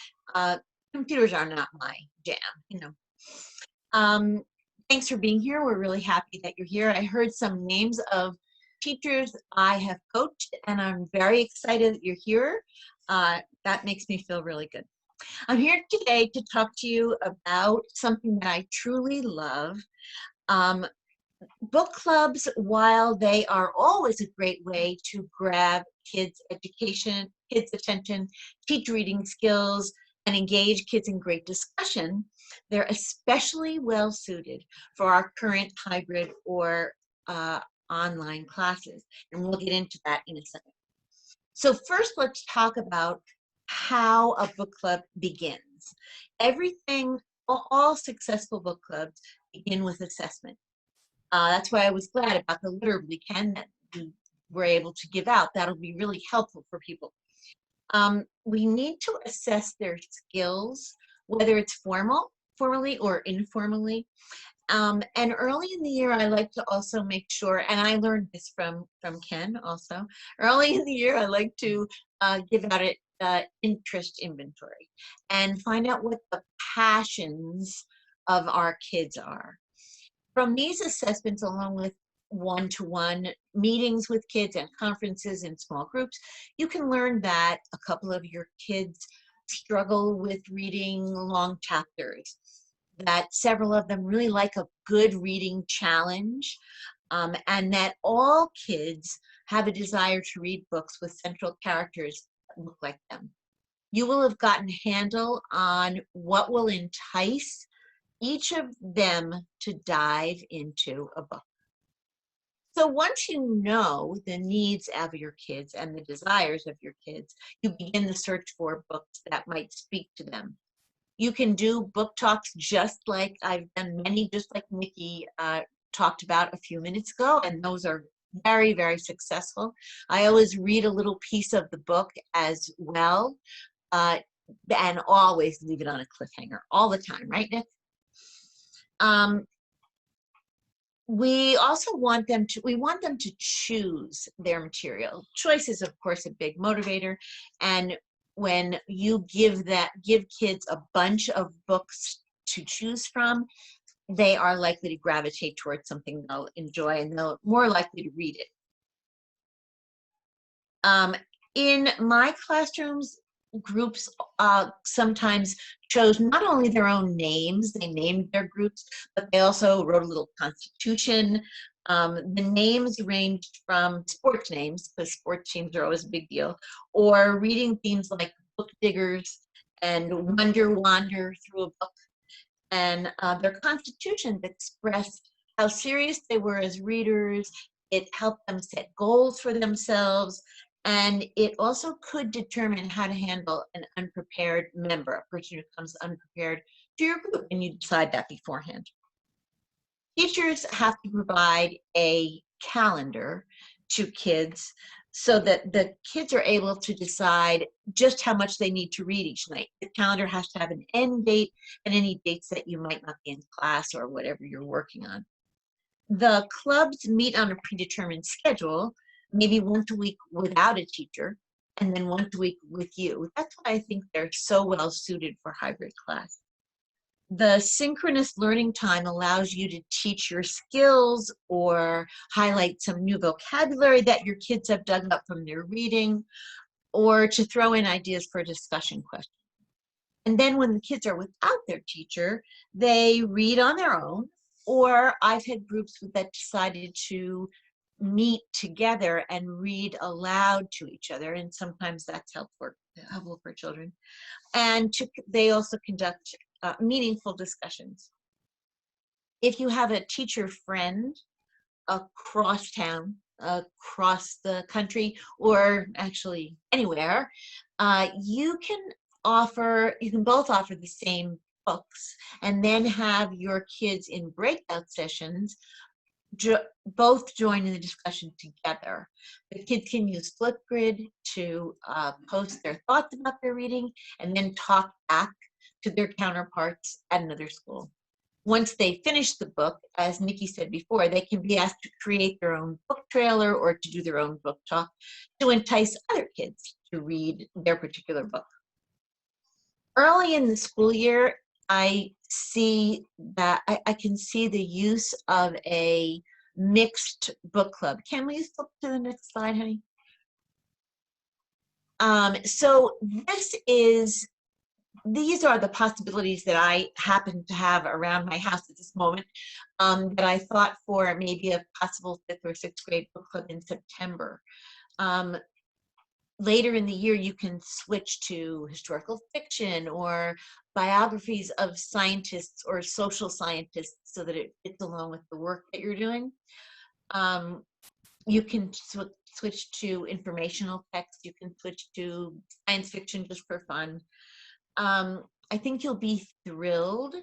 computers are not my jam, you know. Thanks for being here. We're really happy that you're here. I heard some names of teachers I have coached, and I'm very excited that you're here. That makes me feel really good. I'm here today to talk to you about something that I truly love. Book clubs, while they are always a great way to grab kids' education, kids' attention, teach reading skills, and engage kids in great discussion, they're especially well suited for our current hybrid or online classes. And we'll get into that in a second. So first, let's talk about how a book club begins. Everything, all successful book clubs begin with assessment. That's why I was glad about the Literally Ken that we were able to give out. That'll be really helpful for people. We need to assess their skills, whether it's formal formally or informally. And early in the year, I like to also make sure, and I learned this from Ken also, early in the year, I like to give out an interest inventory and find out what the passions of our kids are. From these assessments, along with one-to-one meetings with kids and conferences in small groups, you can learn that a couple of your kids struggle with reading long chapters, that several of them really like a good reading challenge, and that all kids have a desire to read books with central characters that look like them. You will have gotten a handle on what will entice each of them to dive into a book. So once you know the needs of your kids and the desires of your kids, you begin the search for books that might speak to them. You can do book talks just like I've done many, just like Nikki talked about a few minutes ago, and those are very, very successful. I always read a little piece of the book as well, and always leave it on a cliffhanger all the time, right, Nick? We also want them to choose their material. Choice is, of course, a big motivator, and when you give kids a bunch of books to choose from, they are likely to gravitate towards something they'll enjoy, and they're more likely to read it. In my classrooms, groups sometimes chose not only their own names, they named their groups, but they also wrote a little constitution. The names ranged from sports names, because sports teams are always a big deal, or reading themes like book diggers and wander through a book. And their constitutions expressed how serious they were as readers. It helped them set goals for themselves. And it also could determine how to handle an unprepared member, a person who comes unprepared to your group, and you decide that beforehand. Teachers have to provide a calendar to kids so that the kids are able to decide just how much they need to read each night. The calendar has to have an end date and any dates that you might not be in class or whatever you're working on. The clubs meet on a predetermined schedule, maybe once a week without a teacher, and then once a week with you. That's why I think they're so well suited for hybrid class. The synchronous learning time allows you to teach your skills or highlight some new vocabulary that your kids have dug up from their reading, or to throw in ideas for a discussion question. And then when the kids are without their teacher, they read on their own, or I've had groups that decided to meet together and read aloud to each other, and sometimes that's helpful for children. And they also conduct meaningful discussions. If you have a teacher friend across town, across the country, or actually anywhere, you can both offer the same books, and then have your kids in breakout sessions both join in the discussion together. The kids can use Flipgrid to post their thoughts about their reading and then talk back to their counterparts at another school. Once they finish the book, as Nikki said before, they can be asked to create their own book trailer or to do their own book talk to entice other kids to read their particular book. Early in the school year, I see that I can see the use of a mixed book club. Can we flip to the next slide, honey? So these are the possibilities that I happen to have around my house at this moment, that I thought for maybe a possible 5th or 6th grade book club in September. Later in the year, you can switch to historical fiction or biographies of scientists or social scientists so that it fits along with the work that you're doing. You can switch to informational text. You can switch to science fiction just for fun. I think you'll be thrilled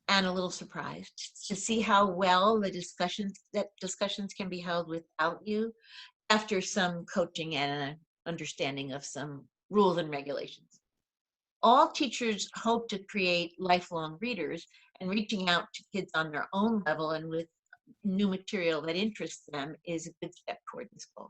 and a little surprised to see how well the discussions can be held without you after some coaching and an understanding of some rules and regulations. All teachers hope to create lifelong readers, and reaching out to kids on their own level and with new material that interests them is a good step toward this goal.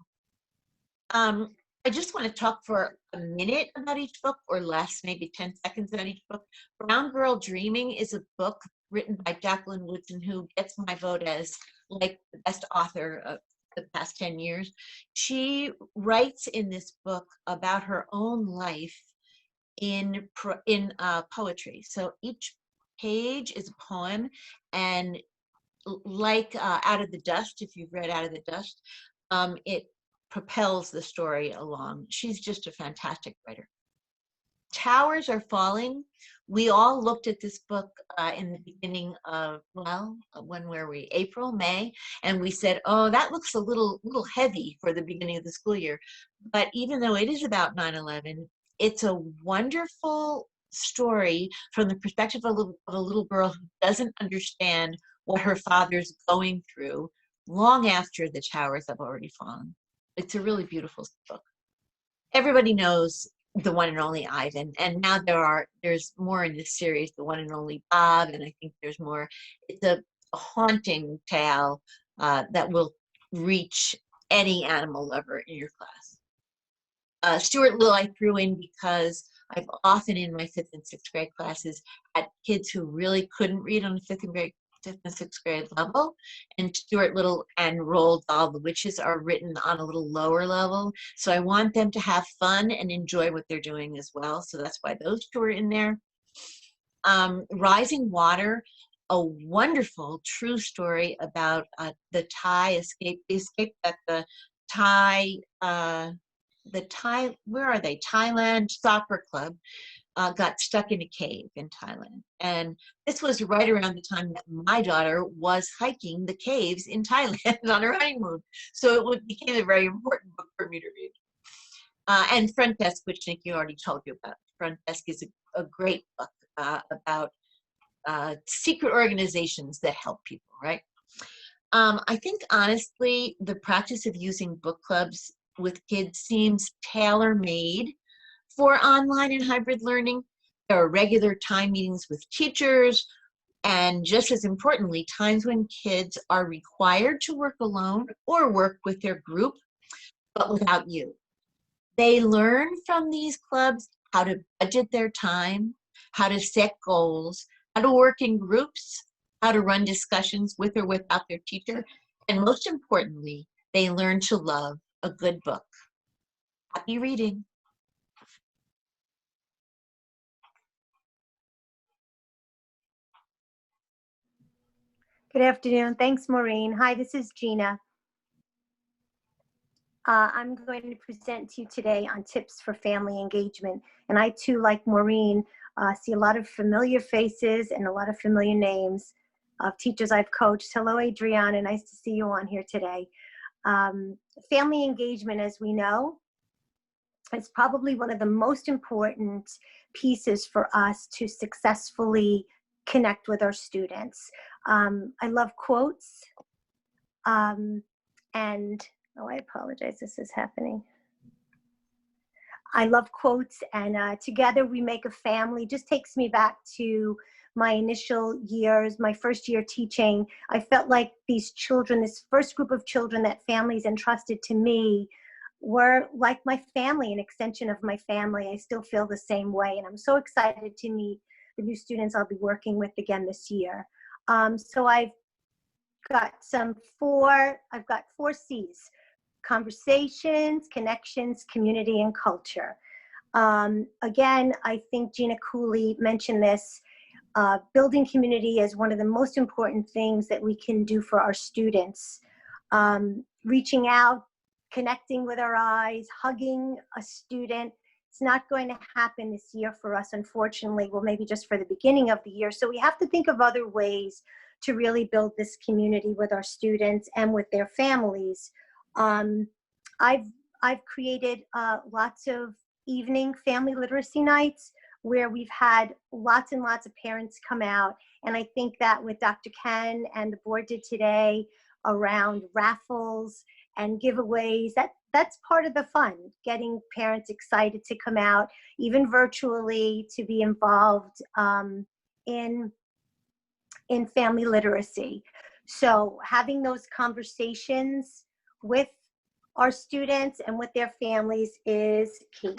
I just want to talk for a minute about each book, or less, maybe 10 seconds about each book. Brown Girl Dreaming is a book written by Jacqueline Woodson, who gets my vote as like the best author of the past 10 years. She writes in this book about her own life in poetry. So each page is a poem, and like Out of the Dust, if you've read Out of the Dust, it propels the story along. She's just a fantastic writer. Towers Are Falling. We all looked at this book in the beginning of, well, when were we? April, May, and we said, oh, that looks a little heavy for the beginning of the school year. But even though it is about 9/11, it's a wonderful story from the perspective of a little girl who doesn't understand what her father's going through long after the towers have already fallen. It's a really beautiful book. Everybody knows The One and Only Ivan, and now there's more in this series, The One and Only Bob, and I think there's more. It's a haunting tale that will reach any animal lover in your class. Stuart Little I threw in because I've often in my 5th and 6th grade classes had kids who really couldn't read on the 5th and 6th grade level, and Stuart Little and Roald Dahl, the Witches, are written on a little lower level. So I want them to have fun and enjoy what they're doing as well. So that's why those two are in there. Rising Water, a wonderful true story about the Thai escape. They escaped at the where are they? Thailand soccer club. Got stuck in a cave in Thailand. And this was right around the time that my daughter was hiking the caves in Thailand on her honeymoon. So it became a very important book for me to read. And Front Desk, which Nikki already told you about. Front Desk is a great book about secret organizations that help people, right? I think honestly, the practice of using book clubs with kids seems tailor-made for online and hybrid learning. There are regular time meetings with teachers, and just as importantly, times when kids are required to work alone or work with their group, but without you. They learn from these clubs how to budget their time, how to set goals, how to work in groups, how to run discussions with or without their teacher, and most importantly, they learn to love a good book. Happy reading. Good afternoon. Thanks, Maureen. Hi, this is Gina. I'm going to present to you today on tips for family engagement. And I too, like Maureen, see a lot of familiar faces and a lot of familiar names of teachers I've coached. Hello, Adriana. Nice to see you on here today. Family engagement, as we know, is probably one of the most important pieces for us to successfully connect with our students. I love quotes, and oh, I apologize, this is happening. I love quotes, and together we make a family. Just takes me back to my initial years, my first year teaching. I felt like these children, this first group of children that families entrusted to me, were like my family, an extension of my family. I still feel the same way, and I'm so excited to meet the new students I'll be working with again this year. So I've got four C's: conversations, connections, community, and culture. Again, I think Gina Cooley mentioned this. Building community is one of the most important things that we can do for our students. Reaching out, connecting with our eyes, hugging a student. It's not going to happen this year for us, unfortunately. Well, maybe just for the beginning of the year. So we have to think of other ways to really build this community with our students and with their families. I've created lots of evening family literacy nights where we've had lots and lots of parents come out. And I think that what Dr. Ken and the board did today around raffles and giveaways, that's part of the fun, getting parents excited to come out, even virtually, to be involved in family literacy. So having those conversations with our students and with their families is key.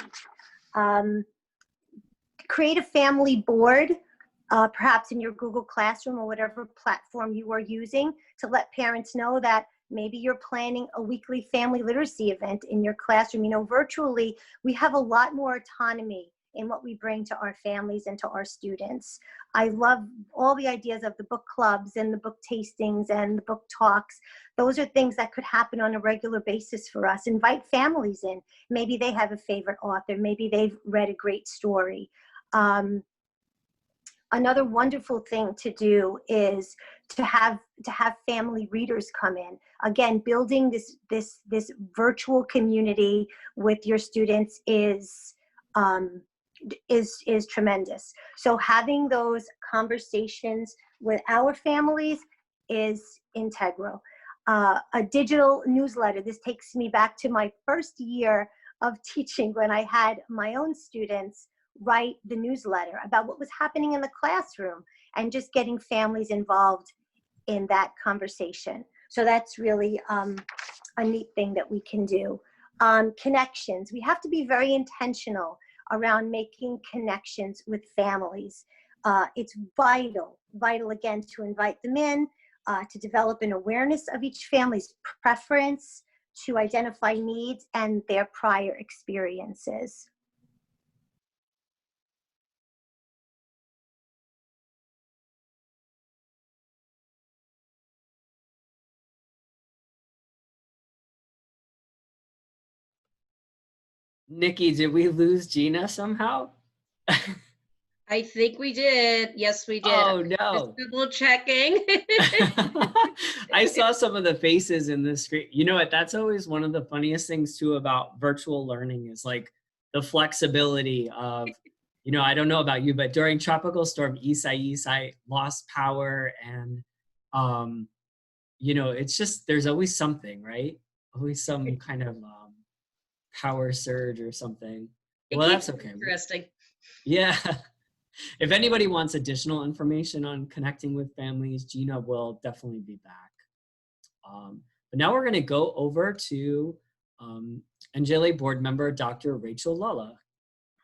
Create a family board, perhaps in your Google Classroom or whatever platform you are using, to let parents know that maybe you're planning a weekly family literacy event in your classroom. You know, virtually, we have a lot more autonomy in what we bring to our families and to our students. I love all the ideas of the book clubs and the book tastings and the book talks. Those are things that could happen on a regular basis for us. Invite families in. Maybe they have a favorite author. Maybe they've read a great story. Another wonderful thing to do is to have family readers come in. Again, building this virtual community with your students is tremendous. So having those conversations with our families is integral. A digital newsletter. This takes me back to my first year of teaching, when I had my own students write the newsletter about what was happening in the classroom, and just getting families involved in that conversation. So that's really a neat thing that we can do. Connections. We have to be very intentional around making connections with families. It's vital again, to invite them in, to develop an awareness of each family's preference, to identify needs and their prior experiences. Nikki, did we lose Gina somehow? I think we did. Yes, we did. Oh, no. Just double checking. I saw some of the faces in the screen. You know what? That's always one of the funniest things too about virtual learning, is like the flexibility of, you know, I don't know about you, but during Tropical Storm Isai lost power, and, you know, it's just, there's always something, right? Always some kind of power surge or something. Well, that's okay. Interesting. Yeah. If anybody wants additional information on connecting with families, Gina will definitely be back. But now we're going to go over to Njla board member, Dr. Rachel Lala.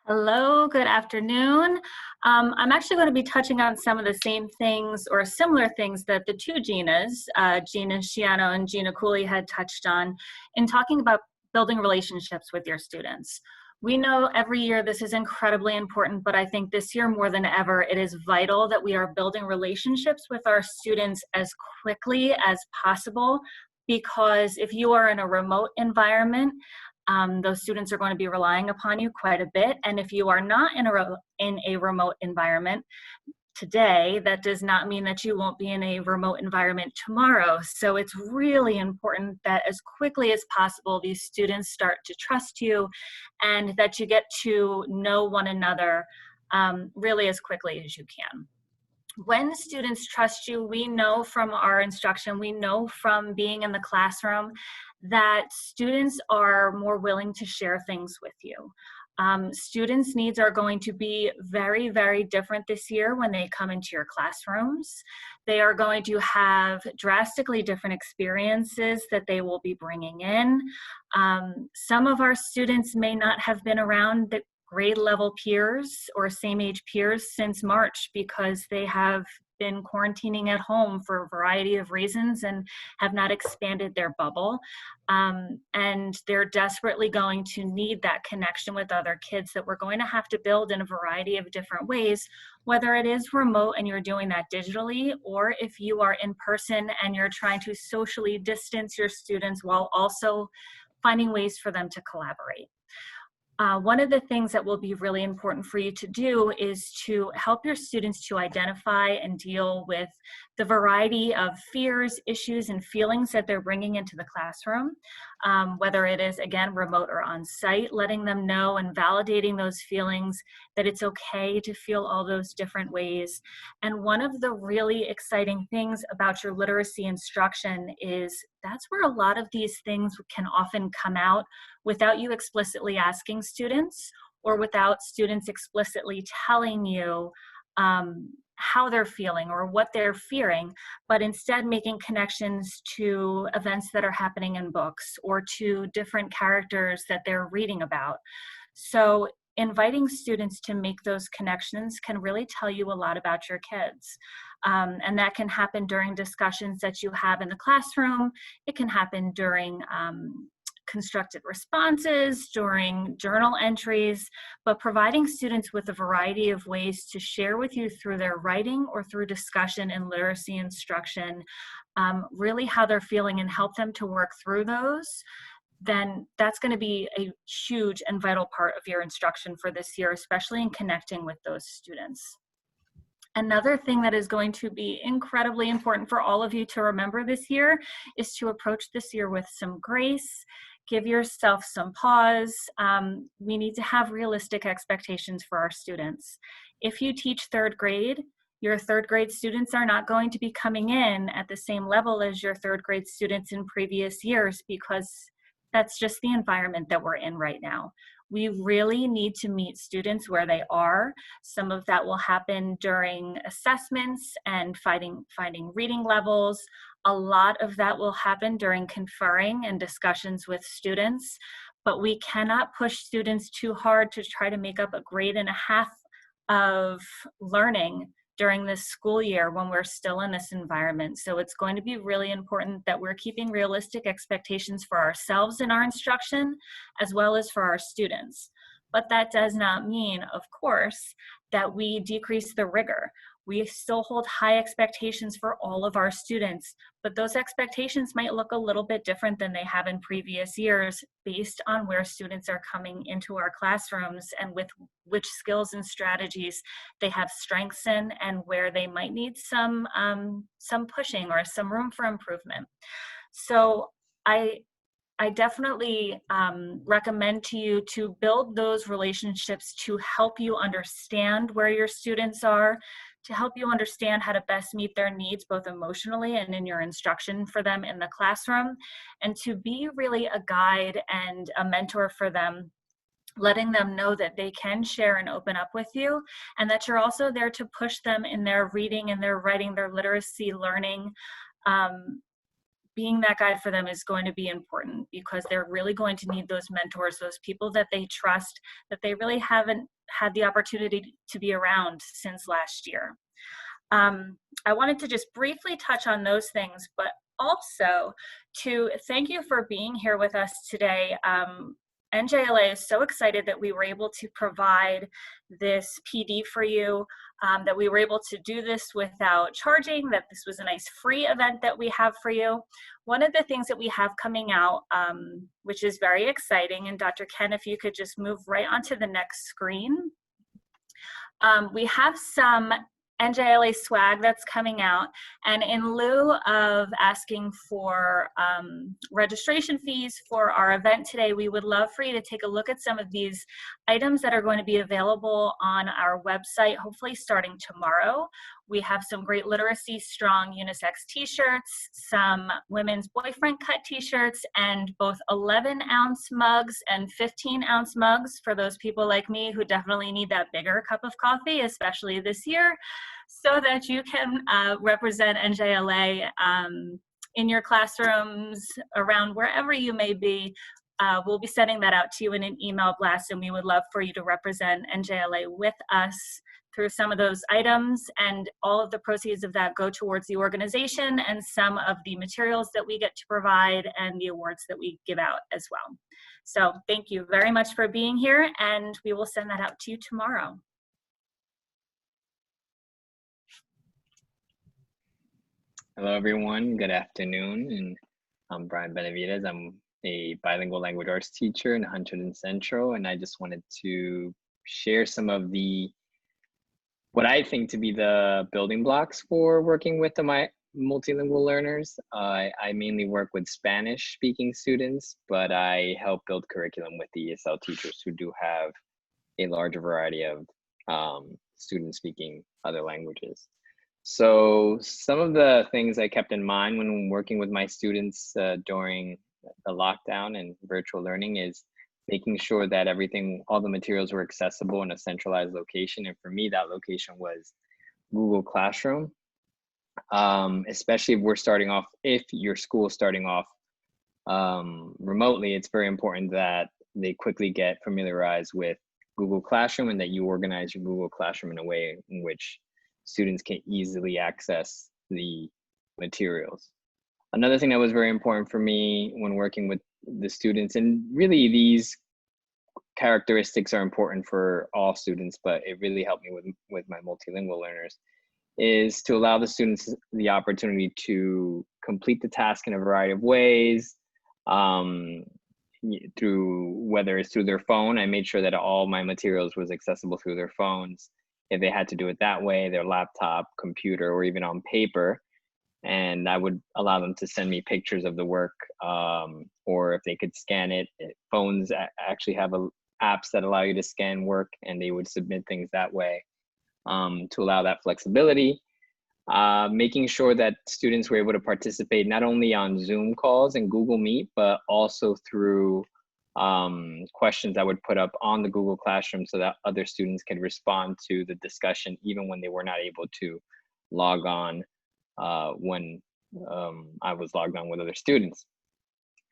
Hello, good afternoon. I'm actually going to be touching on some of the same things or similar things that the two Ginas, Gina Shiano and Gina Cooley, had touched on in talking about building relationships with your students. We know every year this is incredibly important, but I think this year more than ever, it is vital that we are building relationships with our students as quickly as possible, because if you are in a remote environment, those students are going to be relying upon you quite a bit. And if you are not in a remote environment today, that does not mean that you won't be in a remote environment tomorrow. So it's really important that as quickly as possible, these students start to trust you, and that you get to know one another really as quickly as you can. When students trust you, we know from our instruction, we know from being in the classroom, that students are more willing to share things with you. Students' needs are going to be very, very different this year when they come into your classrooms. They are going to have drastically different experiences that they will be bringing in. Some of our students may not have been around the grade level peers or same age peers since March, because they have been quarantining at home for a variety of reasons and have not expanded their bubble. And they're desperately going to need that connection with other kids that we're going to have to build in a variety of different ways, whether it is remote and you're doing that digitally, or if you are in person and you're trying to socially distance your students while also finding ways for them to collaborate. One of the things that will be really important for you to do is to help your students to identify and deal with the variety of fears, issues, and feelings that they're bringing into the classroom, whether it is, again, remote or on-site, letting them know and validating those feelings, that it's okay to feel all those different ways. And one of the really exciting things about your literacy instruction is that's where a lot of these things can often come out without you explicitly asking students, or without students explicitly telling you how they're feeling or what they're fearing, but instead making connections to events that are happening in books or to different characters that they're reading about. So inviting students to make those connections can really tell you a lot about your kids. And that can happen during discussions that you have in the classroom. It can happen during constructed responses, during journal entries, but providing students with a variety of ways to share with you through their writing or through discussion and literacy instruction, really how they're feeling, and help them to work through those, then that's going to be a huge and vital part of your instruction for this year, especially in connecting with those students. Another thing that is going to be incredibly important for all of you to remember this year is to approach this year with some grace. Give yourself some pause. We need to have realistic expectations for our students. If you teach third grade, your third grade students are not going to be coming in at the same level as your third grade students in previous years, because that's just the environment that we're in right now. We really need to meet students where they are. Some of that will happen during assessments and finding reading levels. A lot of that will happen during conferring and discussions with students, but we cannot push students too hard to try to make up a grade and a half of learning during this school year when we're still in this environment. So it's going to be really important that we're keeping realistic expectations for ourselves in our instruction, as well as for our students. But that does not mean, of course, that we decrease the rigor. We still hold high expectations for all of our students, but those expectations might look a little bit different than they have in previous years based on where students are coming into our classrooms and with which skills and strategies they have strengths in, and where they might need some pushing or some room for improvement. So I definitely recommend to you to build those relationships to help you understand where your students are, to help you understand how to best meet their needs, both emotionally and in your instruction for them in the classroom, and to be really a guide and a mentor for them, letting them know that they can share and open up with you, and that you're also there to push them in their reading and their writing, their literacy learning. Being that guide for them is going to be important, because they're really going to need those mentors, those people that they trust, that they really haven't had the opportunity to be around since last year. I wanted to just briefly touch on those things, but also to thank you for being here with us today. NJLA is so excited that we were able to provide this PD for you, that we were able to do this without charging, that this was a nice free event that we have for you. One of the things that we have coming out, which is very exciting, and Dr. Ken, if you could just move right onto the next screen. We have some NJLA swag that's coming out, and in lieu of asking for registration fees for our event today, we would love for you to take a look at some of these items that are going to be available on our website, hopefully starting tomorrow. We have some great literacy strong unisex t-shirts, some women's boyfriend cut t-shirts, and both 11-ounce mugs and 15-ounce mugs for those people like me who definitely need that bigger cup of coffee, especially this year, so that you can represent NJLA in your classrooms, around wherever you may be. We'll be sending that out to you in an email blast, and we would love for you to represent NJLA with us through some of those items, and all of the proceeds of that go towards the organization and some of the materials that we get to provide and the awards that we give out as well. So thank you very much for being here, and we will send that out to you tomorrow. Hello, everyone. Good afternoon. And I'm Brian Bellavedas. I'm a bilingual language arts teacher in Huntington Central, and I just wanted to share some of what I think to be the building blocks for working with my multilingual learners. I mainly work with Spanish speaking students, but I help build curriculum with the ESL teachers who do have a large variety of students speaking other languages. So some of the things I kept in mind when working with my students during the lockdown and virtual learning is making sure that all the materials were accessible in a centralized location. And for me, that location was Google Classroom. Especially if your school is starting off remotely, it's very important that they quickly get familiarized with Google Classroom and that you organize your Google Classroom in a way in which students can easily access the materials. Another thing that was very important for me when working with the students, and really these characteristics are important for all students, but it really helped me with my multilingual learners, is to allow the students the opportunity to complete the task in a variety of ways, whether it's through their phone. I made sure that all my materials was accessible through their phones. If they had to do it that way, their laptop, computer, or even on paper. And I would allow them to send me pictures of the work, or if they could scan it. Phones actually have apps that allow you to scan work, and they would submit things that way to allow that flexibility. Making sure that students were able to participate not only on Zoom calls and Google Meet, but also through questions I would put up on the Google Classroom so that other students could respond to the discussion even when they were not able to log on when I was logged on with other students.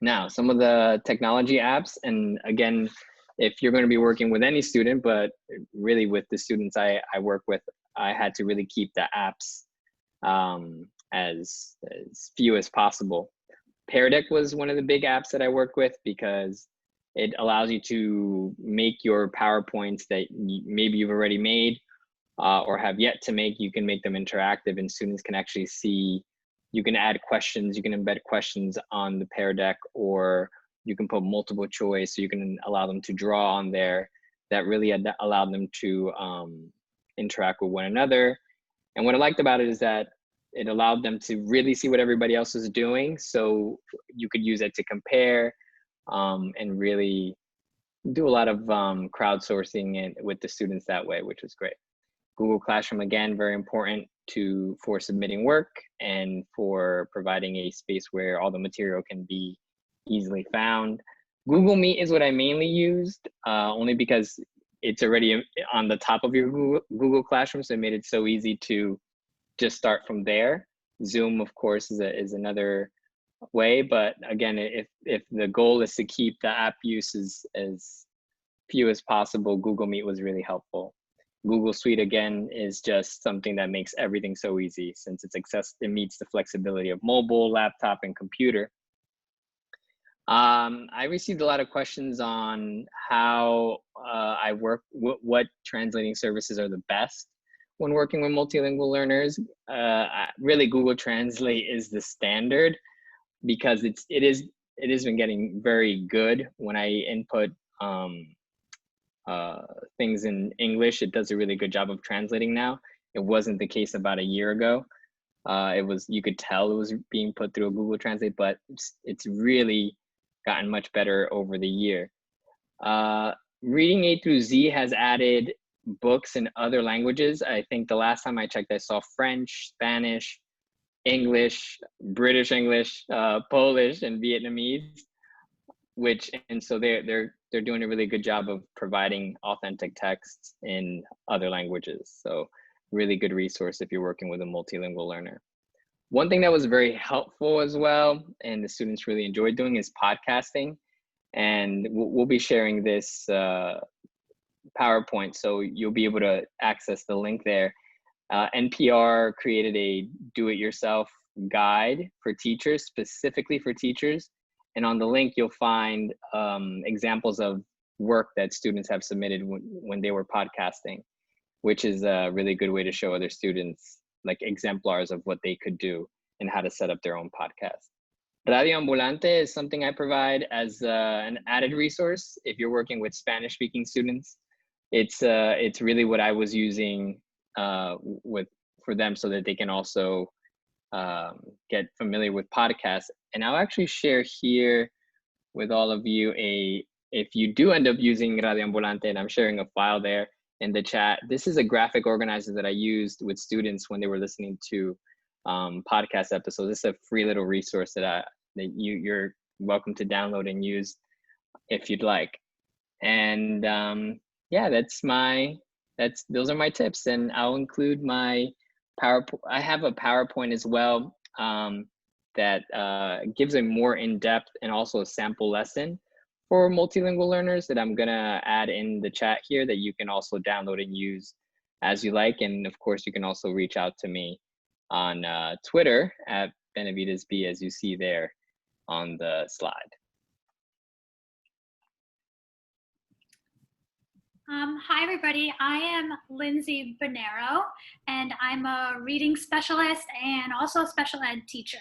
Now, some of the technology apps, and again, if you're going to be working with any student, but really with the students I work with, I had to really keep the apps as few as possible. Pear Deck was one of the big apps that I worked with because it allows you to make your PowerPoints that maybe you've already made or have yet to make. You can make them interactive, and students can actually see. You can add questions, you can embed questions on the Pear Deck, or you can put multiple choice, so you can allow them to draw on there. That really allowed them to interact with one another. And what I liked about it is that it allowed them to really see what everybody else is doing. So you could use it to compare and really do a lot of crowdsourcing with the students that way, which was great. Google Classroom, again, very important for submitting work and for providing a space where all the material can be easily found. Google Meet is what I mainly used, only because it's already on the top of your Google Classroom, so it made it so easy to just start from there. Zoom, of course, is another way, but again, if the goal is to keep the app use as few as possible, Google Meet was really helpful. Google Suite, again, is just something that makes everything so easy since it meets the flexibility of mobile, laptop, and computer. I received a lot of questions on how I work, what translating services are the best when working with multilingual learners. Really, Google Translate is the standard because it has been getting very good. When I input things in English, it does a really good job of translating now. It wasn't the case about a year ago. You could tell it was being put through a Google Translate, but it's really gotten much better over the year. Reading A through Z has added books in other languages. I think the last time I checked, I saw French, Spanish, English, British English, Polish, and Vietnamese. So they're doing a really good job of providing authentic texts in other languages. So really good resource if you're working with a multilingual learner. One thing that was very helpful as well, and the students really enjoyed doing, is podcasting. And we'll be sharing this PowerPoint, so you'll be able to access the link there. NPR created a do-it-yourself guide for teachers, specifically for teachers. And on the link, you'll find examples of work that students have submitted when they were podcasting, which is a really good way to show other students like exemplars of what they could do and how to set up their own podcast. Radio Ambulante is something I provide as an added resource if you're working with Spanish-speaking students. It's really what I was using for them so that they can also get familiar with podcasts. And I'll actually share here with all of you if you do end up using Radio Ambulante, and I'm sharing a file there in the chat, this is a graphic organizer that I used with students when they were listening to podcast episodes. It's a free little resource that you're welcome to download and use if you'd like. And yeah, those are my tips, and I'll include my PowerPoint. I have a PowerPoint as well that gives a more in-depth and also a sample lesson for multilingual learners that I'm gonna add in the chat here that you can also download and use as you like. And of course, you can also reach out to me on Twitter at BenavidesB, as you see there on the slide. Hi, everybody. I am Lindsay Bonero, and I'm a reading specialist and also a special ed teacher.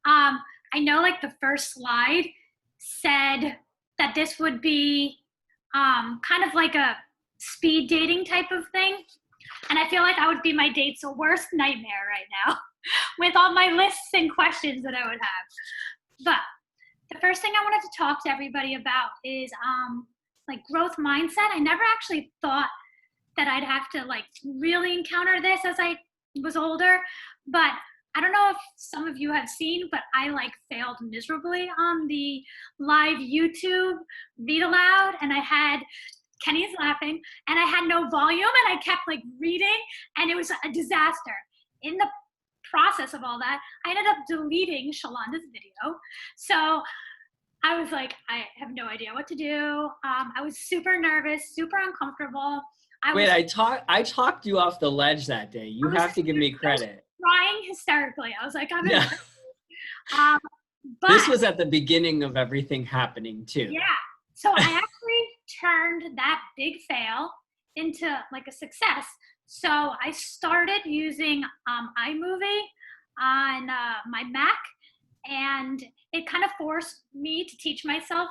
I know like the first slide said that this would be kind of like a speed dating type of thing. And I feel like that would be my date's worst nightmare right now with all my lists and questions that I would have. But the first thing I wanted to talk to everybody about is like growth mindset. I never actually thought that I'd have to like really encounter this as I was older, but I don't know if some of you have seen, but I like failed miserably on the live YouTube read aloud, and I had, Kenny's laughing, and I had no volume, and I kept like reading, and it was a disaster. In the process of all that, I ended up deleting Shalonda's video. So I was like, I have no idea what to do. I was super nervous, super uncomfortable. I talked you off the ledge that day. You have to give me credit. Crying hysterically. I was like, I'm yeah. But this was at the beginning of everything happening too. Yeah. So I actually turned that big fail into like a success. So I started using iMovie on my Mac, and it kind of forced me to teach myself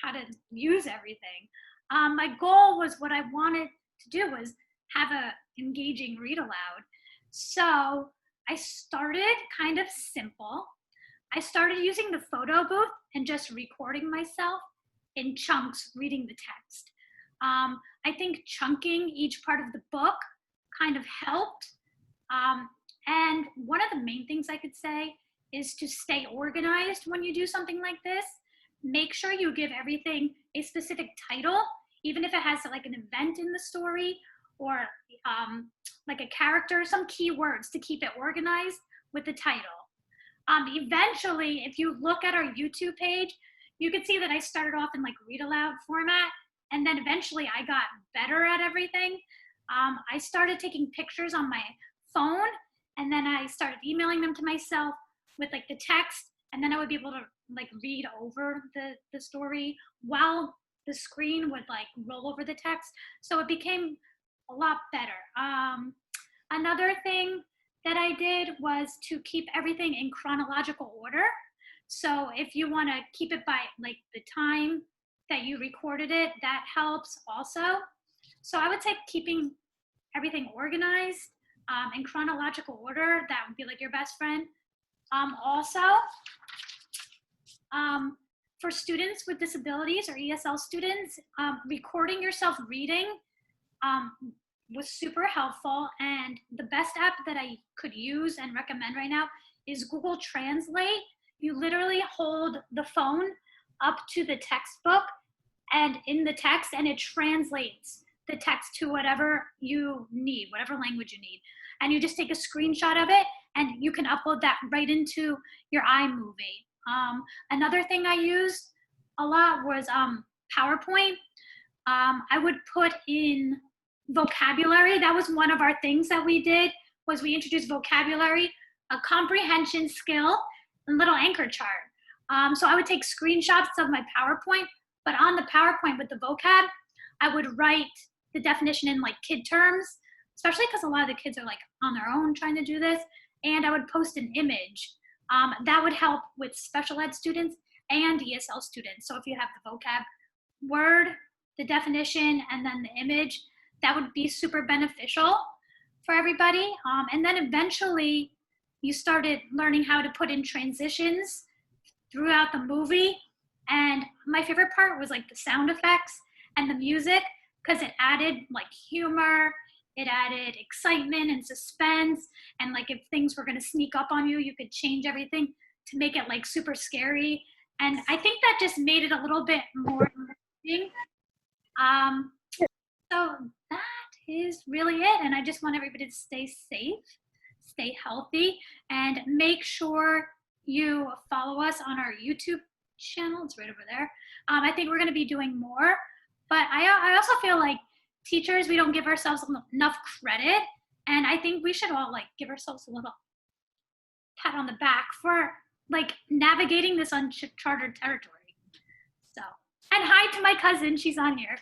how to use everything. My goal was, what I wanted to do was have a engaging read aloud. So I started kind of simple. I started using the photo booth and just recording myself in chunks reading the text. I think chunking each part of the book kind of helped. And one of the main things I could say is to stay organized when you do something like this. Make sure you give everything a specific title, even if it has like an event in the story or like a character, some keywords to keep it organized with the title. Eventually, if you look at our YouTube page, you can see that I started off in like read aloud format, and then eventually I got better at everything. I started taking pictures on my phone, and then I started emailing them to myself with like the text, and then I would be able to like read over the story while the screen would like roll over the text. So it became a lot better. Another thing that I did was to keep everything in chronological order. So if you want to keep it by like the time that you recorded it, that helps also. So I would say keeping everything organized in chronological order, that would be like your best friend. Also, for students with disabilities or ESL students, recording yourself reading was super helpful, and the best app that I could use and recommend right now is Google Translate. You literally hold the phone up to the textbook and in the text, and it translates the text to whatever you need, whatever language you need. And you just take a screenshot of it, and you can upload that right into your iMovie. Another thing I used a lot was PowerPoint. I would put in vocabulary. That was one of our things that we did, was we introduced vocabulary, a comprehension skill, and little anchor chart. So I would take screenshots of my PowerPoint, but on the PowerPoint with the vocab, I would write the definition in like kid terms, especially because a lot of the kids are like on their own trying to do this. And I would post an image That would help with special ed students and ESL students. So if you have the vocab word, the definition, and then the image, that would be super beneficial for everybody. And then eventually you started learning how to put in transitions throughout the movie. And my favorite part was like the sound effects and the music, because it added like humor, it added excitement and suspense. And like if things were gonna sneak up on you, you could change everything to make it like super scary. And I think that just made it a little bit more interesting. So that is really it. And I just want everybody to stay safe, stay healthy, and make sure you follow us on our YouTube channel. It's right over there. I think we're going to be doing more, but I also feel like teachers, we don't give ourselves enough credit. And I think we should all like give ourselves a little pat on the back for like navigating this uncharted territory. So, and hi to my cousin, she's on here.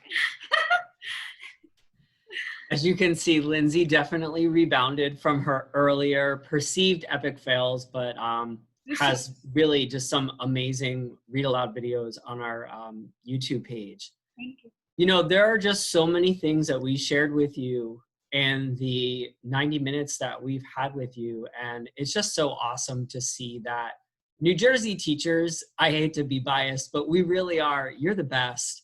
As you can see, Lindsay definitely rebounded from her earlier perceived epic fails, but has really just some amazing read aloud videos on our YouTube page. Thank you. You know, there are just so many things that we shared with you in the 90 minutes that we've had with you. And it's just so awesome to see that New Jersey teachers, I hate to be biased, but we really are, you're the best.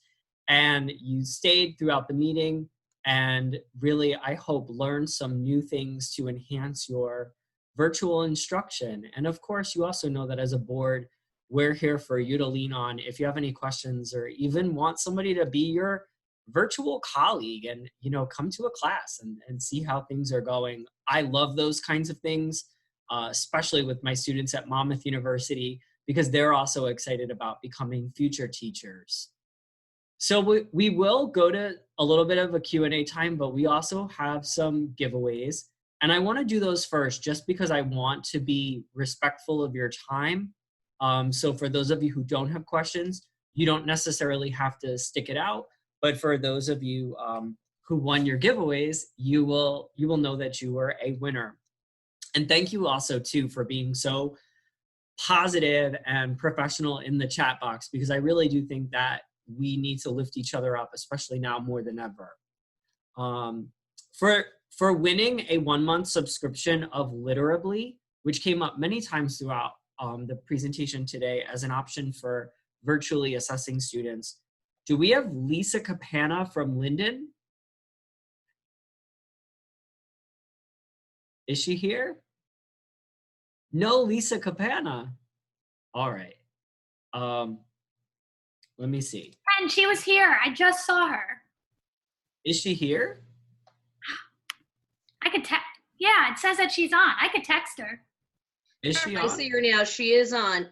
And you stayed throughout the meeting and really, I hope, learned some new things to enhance your virtual instruction. And of course, you also know that as a board, we're here for you to lean on if you have any questions or even want somebody to be your virtual colleague and, you know, come to a class and see how things are going. I love those kinds of things, especially with my students at Monmouth University, because they're also excited about becoming future teachers. So we will go to a little bit of a Q&A time, but we also have some giveaways. And I want to do those first just because I want to be respectful of your time. So for those of you who don't have questions, you don't necessarily have to stick it out. But for those of you who won your giveaways, you will know that you were a winner. And thank you also, too, for being so positive and professional in the chat box, because I really do think that we need to lift each other up, especially now more than ever. For winning a 1-month subscription of Literably, which came up many times throughout the presentation today as an option for virtually assessing students, do we have Lisa Capana from Linden? Is she here? No, Lisa Capana. All right. Let me see. And she was here. I just saw her. Is she here? I could text. Yeah, it says that she's on. I could text her. Is she on? I see her now. She is on.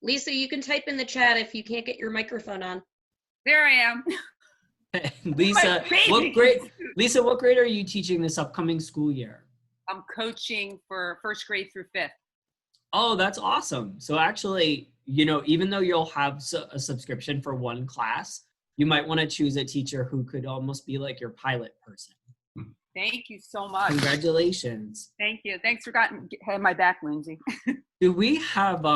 Lisa, you can type in the chat if you can't get your microphone on. There I am. Lisa, what grade are you teaching this upcoming school year? I'm coaching for 1st grade through 5th. Oh, that's awesome. So actually, you know, even though you'll have a subscription for one class, you might want to choose a teacher who could almost be like your pilot person. Thank you so much. Congratulations. Thank you. Thanks for having my back, Lindsay. Do we have,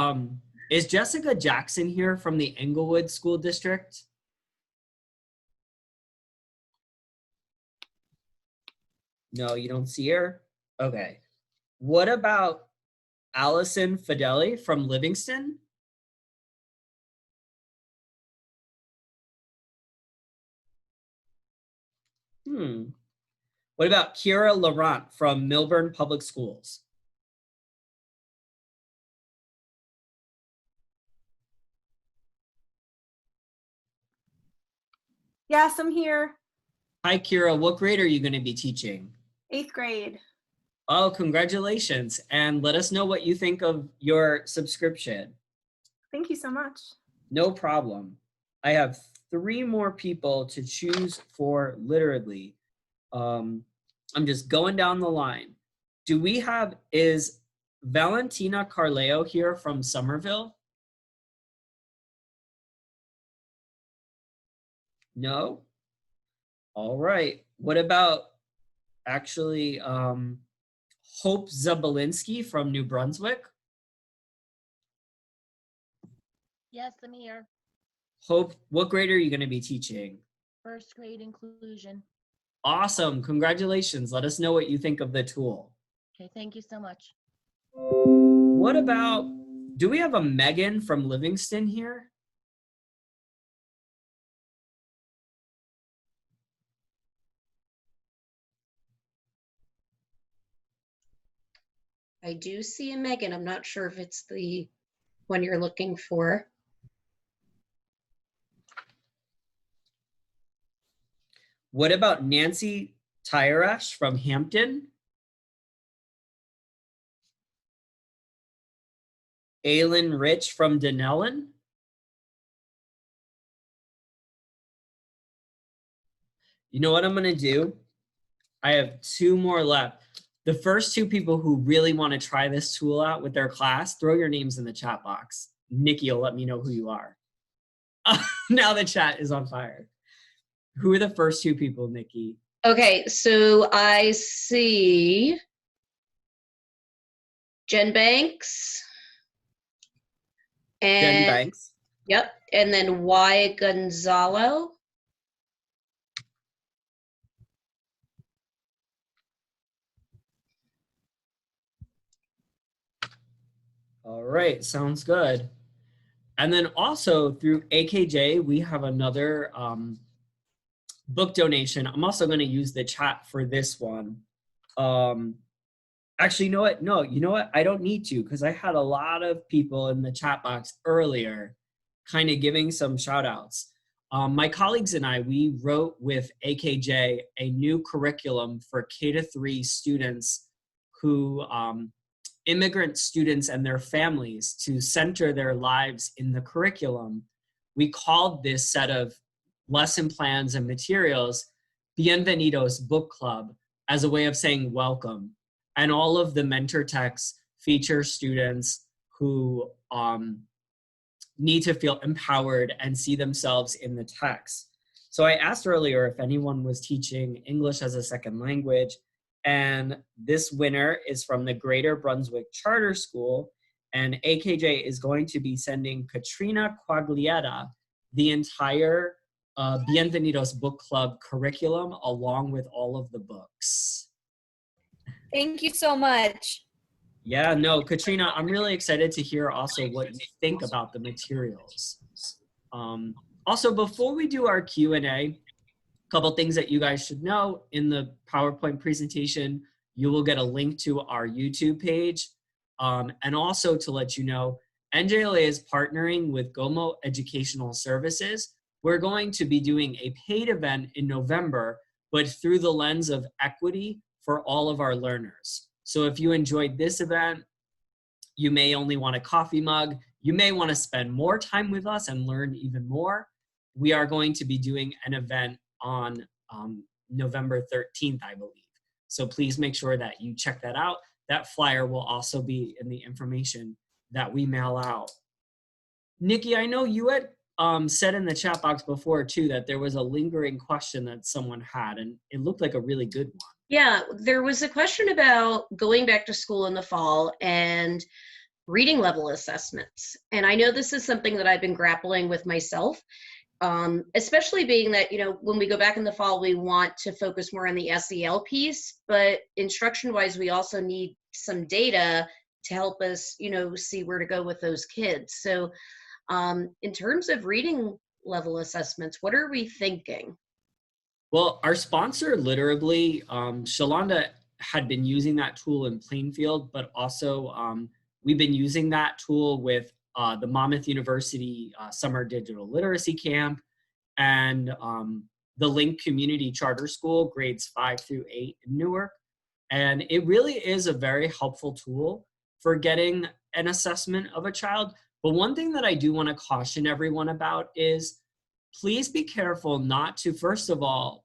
is Jessica Jackson here from the Englewood School District? No, you don't see her? Okay. What about Allison Fideli from Livingston? What about Kira Laurent from Milburn Public Schools? Yes, I'm here. Hi, Kira. What grade are you going to be teaching? 8th grade. Oh, congratulations. And let us know what you think of your subscription. Thank you so much. No No problem. I have 3 more people to choose for Literally. I'm just going down the line. Do we have, is Valentina Carleo here from Somerville? No? All right. What about actually Hope Zabelinski from New Brunswick? Yes, I'm here. Hope, what grade are you going to be teaching? First grade inclusion. Awesome. Congratulations. Let us know what you think of the tool. Okay, thank you so much. What about, do we have a Megan from Livingston here? I do see a Megan. I'm not sure if it's the one you're looking for. What about Nancy Tyrash from Hampton? Aylin Rich from Denellen? You know what I'm gonna do? I have 2 more left. The first 2 people who really want to try this tool out with their class, throw your names in the chat box. Nikki will let me know who you are. Now the chat is on fire. Who are the first 2 people, Nikki? Okay, so I see Jen Banks. Jen Banks. Yep, and then Y Gonzalo. All right, sounds good. And then also through AKJ, we have another book donation. I'm also going to use the chat for this one. Actually, you know what? No, you know what? I don't need to, because I had a lot of people in the chat box earlier kind of giving some shout outs. My colleagues and I, we wrote with AKJ a new curriculum for K-3 students who, immigrant students and their families, to center their lives in the curriculum. We called this set of lesson plans and materials Bienvenidos Book Club, as a way of saying welcome. And all of the mentor texts feature students who need to feel empowered and see themselves in the text. So I asked earlier if anyone was teaching English as a second language, and this winner is from the Greater Brunswick Charter School, and AKJ is going to be sending Katrina Quaglietta the entire Bienvenidos Book Club curriculum along with all of the books. Thank you so much. Yeah, no, Katrina, I'm really excited to hear also what you think about the materials. Also, before we do our Q&A, a couple things that you guys should know. In the PowerPoint presentation, you will get a link to our YouTube page. And also to let you know, Njla is partnering with Gomo Educational Services. We're going to be doing a paid event in November, but through the lens of equity for all of our learners. So if you enjoyed this event, you may only want a coffee mug. You may want to spend more time with us and learn even more. We are going to be doing an event on November 13th, I believe. So please make sure that you check that out. That flyer will also be in the information that we mail out. Nikki, I know you had said in the chat box before too that there was a lingering question that someone had, and it looked like a really good one. Yeah, there was a question about going back to school in the fall and reading level assessments. And I know this is something that I've been grappling with myself, especially being that, you know, when we go back in the fall, we want to focus more on the SEL piece, but instruction-wise, we also need some data to help us, you know, see where to go with those kids. So in terms of reading level assessments, what are we thinking? Well, our sponsor, Literally, Shalonda had been using that tool in Plainfield, but also we've been using that tool with the Monmouth University Summer Digital Literacy Camp and the Link Community Charter School, grades 5 through 8 in Newark. And it really is a very helpful tool for getting an assessment of a child. But one thing that I do want to caution everyone about is please be careful not to, first of all,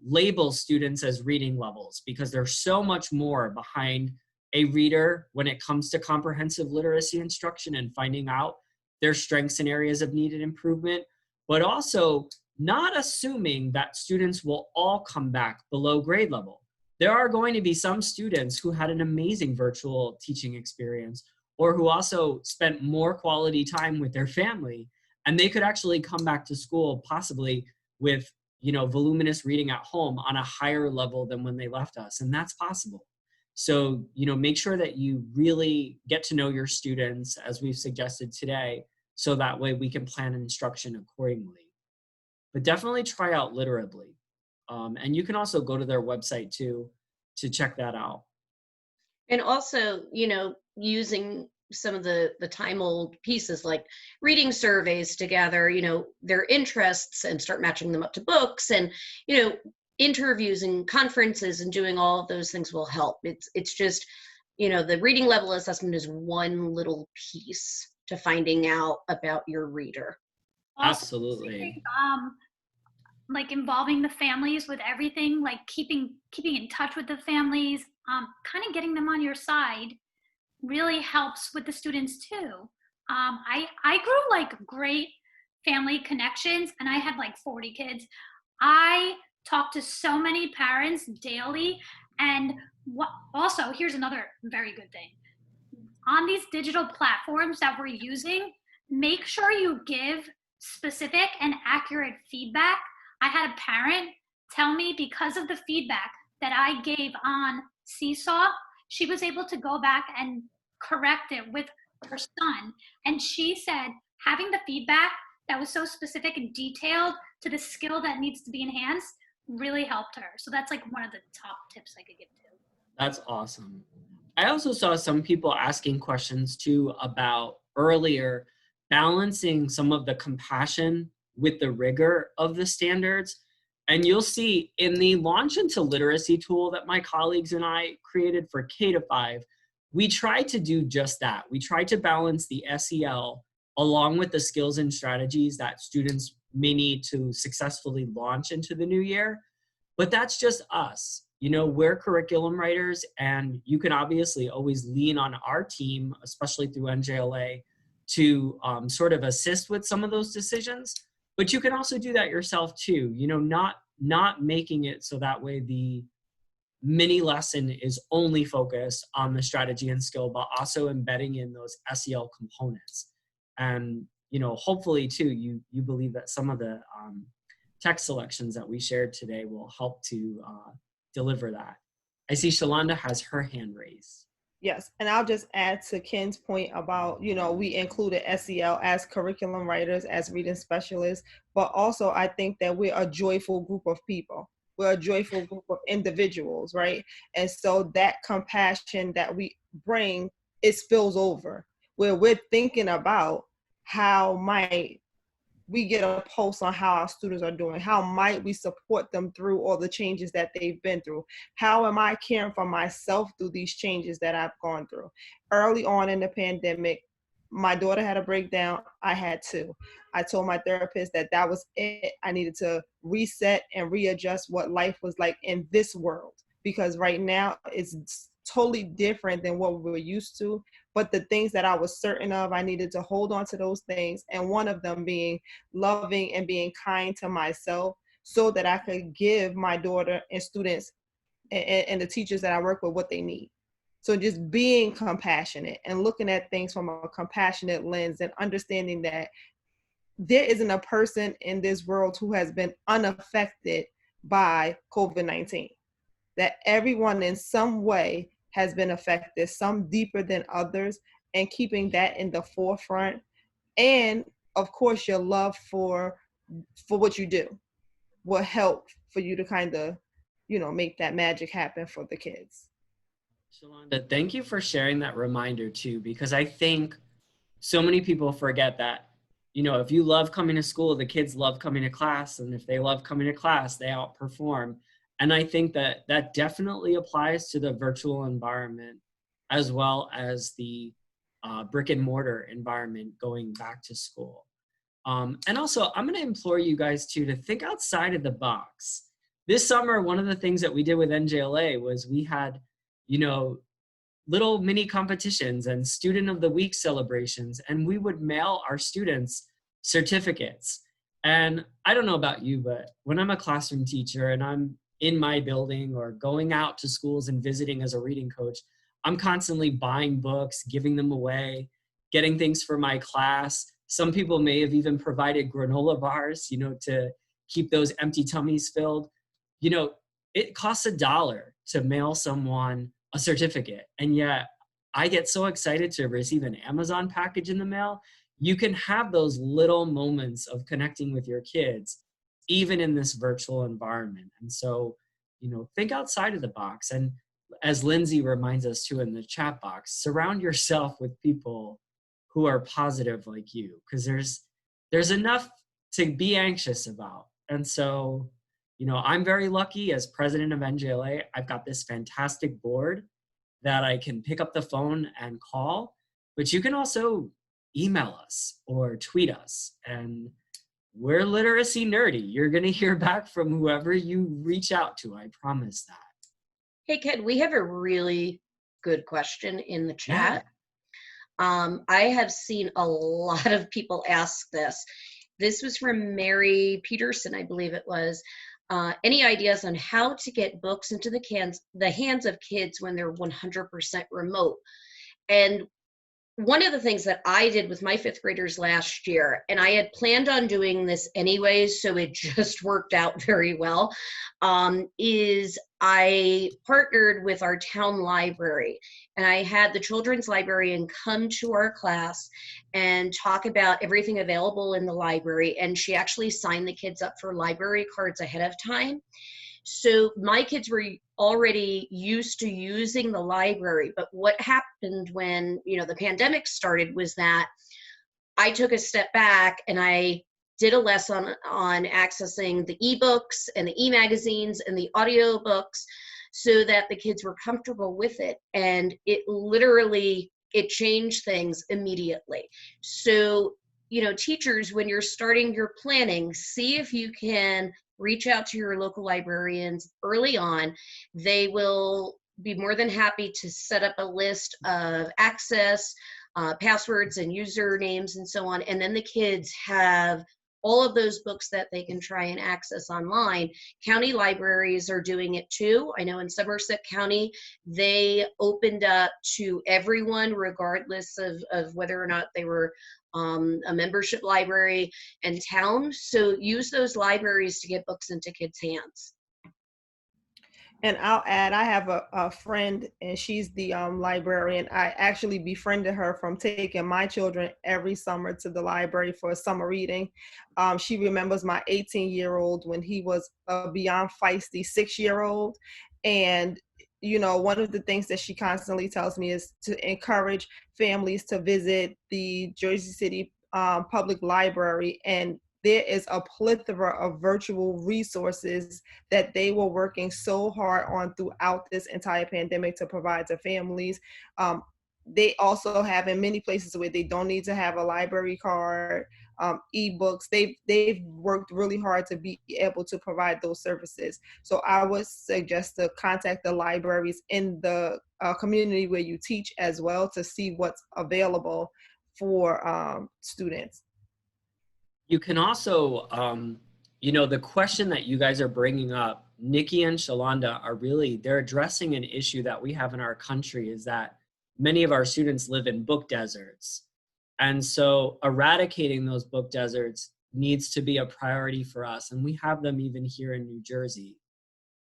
label students as reading levels, because there's so much more behind a reader when it comes to comprehensive literacy instruction and finding out their strengths and areas of needed improvement, but also not assuming that students will all come back below grade level. There are going to be some students who had an amazing virtual teaching experience, or who also spent more quality time with their family, and they could actually come back to school possibly with, you know, voluminous reading at home on a higher level than when they left us. And that's possible. So, you know, make sure that you really get to know your students as we've suggested today, so that way we can plan instruction accordingly. But definitely try out Literably. And you can also go to their website too to check that out. And also, you know, using some of the time old pieces like reading surveys to gather, you know, their interests and start matching them up to books, and, you know, interviews and conferences and doing all of those things will help. It's just, you know, the reading level assessment is one little piece to finding out about your reader. Absolutely. Like involving the families with everything, like keeping in touch with the families, kind of getting them on your side really helps with the students too. I grew like great family connections, and I had like 40 kids. I talked to so many parents daily, and also here's another very good thing. On these digital platforms that we're using, make sure you give specific and accurate feedback. I had a parent tell me, because of the feedback that I gave on Seesaw, she was able to go back and correct it with her son. And she said having the feedback that was so specific and detailed to the skill that needs to be enhanced really helped her. So that's like one of the top tips I could give to. That's awesome. I also saw some people asking questions too about earlier balancing some of the compassion with the rigor of the standards. And you'll see in the Launch into Literacy tool that my colleagues and I created for K-5, we tried to do just that. We tried to balance the SEL along with the skills and strategies that students may need to successfully launch into the new year. But that's just us. You know, we're curriculum writers, and you can obviously always lean on our team, especially through Njla, to sort of assist with some of those decisions. But you can also do that yourself too, you know, not making it so that way the mini lesson is only focused on the strategy and skill, but also embedding in those SEL components. And, you know, hopefully too, you believe that some of the text selections that we shared today will help to deliver that. I see Shalonda has her hand raised. Yes, and I'll just add to Ken's point about, you know, we included SEL as curriculum writers, as reading specialists, but also I think that we're a joyful group of people. We're a joyful group of individuals, right? And so that compassion that we bring, it spills over, where we're thinking about how might we get a pulse on how our students are doing. How might we support them through all the changes that they've been through? How am I caring for myself through these changes that I've gone through? Early on in the pandemic, my daughter had a breakdown. I had two. I told my therapist that that was it. I needed to reset and readjust what life was like in this world, because right now it's totally different than what we were used to. But the things that I was certain of, I needed to hold on to those things. And one of them being loving and being kind to myself, so that I could give my daughter and students and the teachers that I work with what they need. So just being compassionate and looking at things from a compassionate lens, and understanding that there isn't a person in this world who has been unaffected by COVID-19. That everyone in some way has been affected, some deeper than others, and keeping that in the forefront. And of course, your love for what you do will help for you to kind of, you know, make that magic happen for the kids. Shalonda, thank you for sharing that reminder too, because I think so many people forget that, you know, if you love coming to school, the kids love coming to class, and if they love coming to class, they outperform. And I think that that definitely applies to the virtual environment as well as the brick and mortar environment going back to school. And also, I'm going to implore you guys too to think outside of the box. This summer, one of the things that we did with Njla was we had, you know, little mini competitions and student of the week celebrations, and we would mail our students certificates. And I don't know about you, but when I'm a classroom teacher and I'm in my building or going out to schools and visiting as a reading coach, I'm constantly buying books, giving them away, getting things for my class. Some people may have even provided granola bars, to keep those empty tummies filled. It costs $1 to mail someone a certificate. And yet I get so excited to receive an Amazon package in the mail. You can have those little moments of connecting with your kids, even in this virtual environment. And so, think outside of the box. And as Lindsay reminds us too in the chat box, surround yourself with people who are positive like you, because there's enough to be anxious about. And so, I'm very lucky as president of Njla. I've got this fantastic board that I can pick up the phone and call, but you can also email us or tweet us, and we're literacy nerdy. You're gonna hear back from whoever you reach out to, I promise that. Hey, Ken, we have a really good question in the chat. I have seen a lot of people ask this. This was from Mary Peterson, I believe it was. Any ideas on how to get books into the hands of kids when they're 100% remote? And one of the things that I did with my 5th graders last year, and I had planned on doing this anyways, so it just worked out very well, is I partnered with our town library, and I had the children's librarian come to our class and talk about everything available in the library, and she actually signed the kids up for library cards ahead of time. So my kids were already used to using the library, but what happened when, the pandemic started was that I took a step back and I did a lesson on accessing the ebooks and the e-magazines and the audio books so that the kids were comfortable with it. And it changed things immediately. So, teachers, when you're starting your planning, see if you can reach out to your local librarians early on. They will be more than happy to set up a list of access, passwords and usernames and so on. And then the kids have all of those books that they can try and access online. County libraries are doing it too. I know in Somerset County, they opened up to everyone regardless of whether or not they were a membership library in town. So use those libraries to get books into kids' hands. And I'll add, I have a friend, and she's the librarian. I actually befriended her from taking my children every summer to the library for a summer reading. She remembers my 18-year-old when he was a beyond feisty 6-year-old. And one of the things that she constantly tells me is to encourage families to visit the Jersey City Public Library. And there is a plethora of virtual resources that they were working so hard on throughout this entire pandemic to provide to families. They also have in many places where they don't need to have a library card, ebooks. They've worked really hard to be able to provide those services. So I would suggest to contact the libraries in the community where you teach as well to see what's available for students. You can also, the question that you guys are bringing up, Nikki and Shalonda they're addressing an issue that we have in our country, is that many of our students live in book deserts. And so eradicating those book deserts needs to be a priority for us. And we have them even here in New Jersey.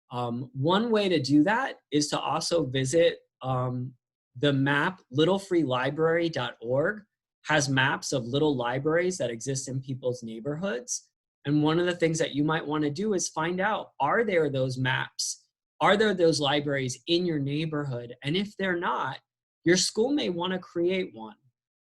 One way to do that is to also visit the map, littlefreelibrary.org. has maps of little libraries that exist in people's neighborhoods. And one of the things that you might want to do is find out, are there those maps? Are there those libraries in your neighborhood? And if they're not, your school may want to create one.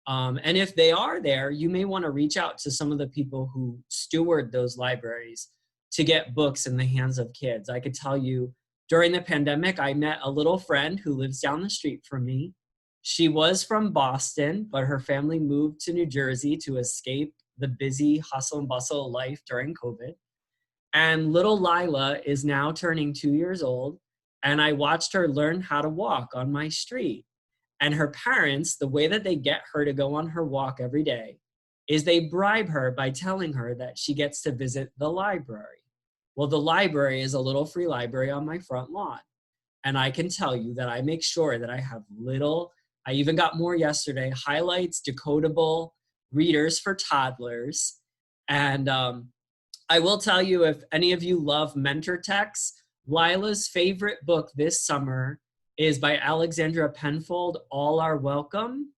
And if they are there, you may want to reach out to some of the people who steward those libraries to get books in the hands of kids. I could tell you, during the pandemic, I met a little friend who lives down the street from me. She was from Boston, but her family moved to New Jersey to escape the busy hustle and bustle of life during COVID. And little Lila is now turning 2 years old, and I watched her learn how to walk on my street. And her parents, the way that they get her to go on her walk every day is they bribe her by telling her that she gets to visit the library. Well, the library is a little free library on my front lawn. And I can tell you that I make sure that I have I even got more yesterday, highlights, decodable readers for toddlers. And I will tell you, if any of you love mentor texts, Lila's favorite book this summer is by Alexandra Penfold, All Are Welcome.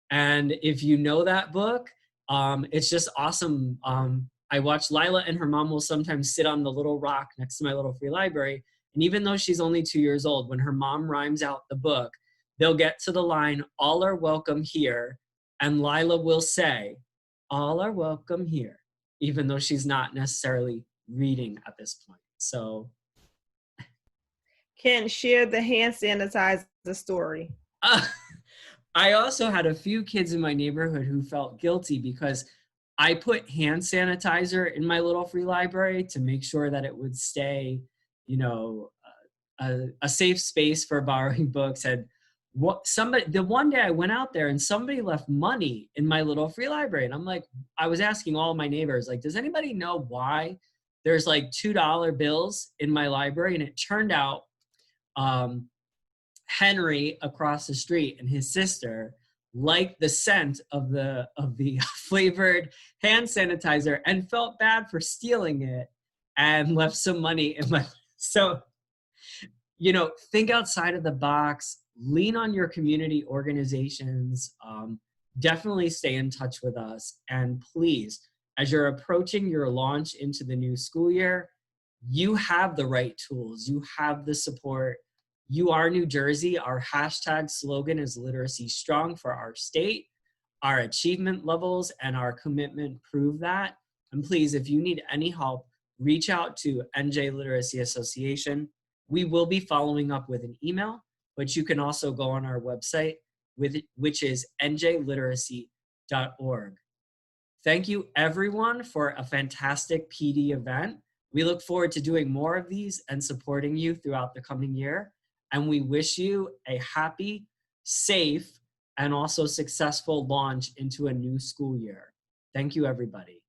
And if you know that book, it's just awesome. I watch Lila and her mom will sometimes sit on the little rock next to my little free library. And even though she's only 2 years old, when her mom rhymes out the book, they'll get to the line, all are welcome here. And Lila will say, all are welcome here, even though she's not necessarily reading at this point. So. Ken, share the hand sanitizer story. I also had a few kids in my neighborhood who felt guilty because I put hand sanitizer in my little free library to make sure that it would stay, you know, a safe space for borrowing books. And the one day I went out there and somebody left money in my little free library. And I'm like, I was asking all my neighbors, like, does anybody know why there's like $2 bills in my library? And it turned out Henry across the street and his sister liked the scent of the flavored hand sanitizer and felt bad for stealing it and left some money in my. So, you know, think outside of the box, lean on your community organizations, definitely stay in touch with us. And please, as you're approaching your launch into the new school year, you have the right tools, you have the support. You are New Jersey. Our hashtag slogan is Literacy Strong for our state. Our achievement levels and our commitment prove that. And please, if you need any help, reach out to NJ Literacy Association. We will be following up with an email, but you can also go on our website, which is njliteracy.org. Thank you, everyone, for a fantastic PD event. We look forward to doing more of these and supporting you throughout the coming year. And we wish you a happy, safe, and also successful launch into a new school year. Thank you, everybody.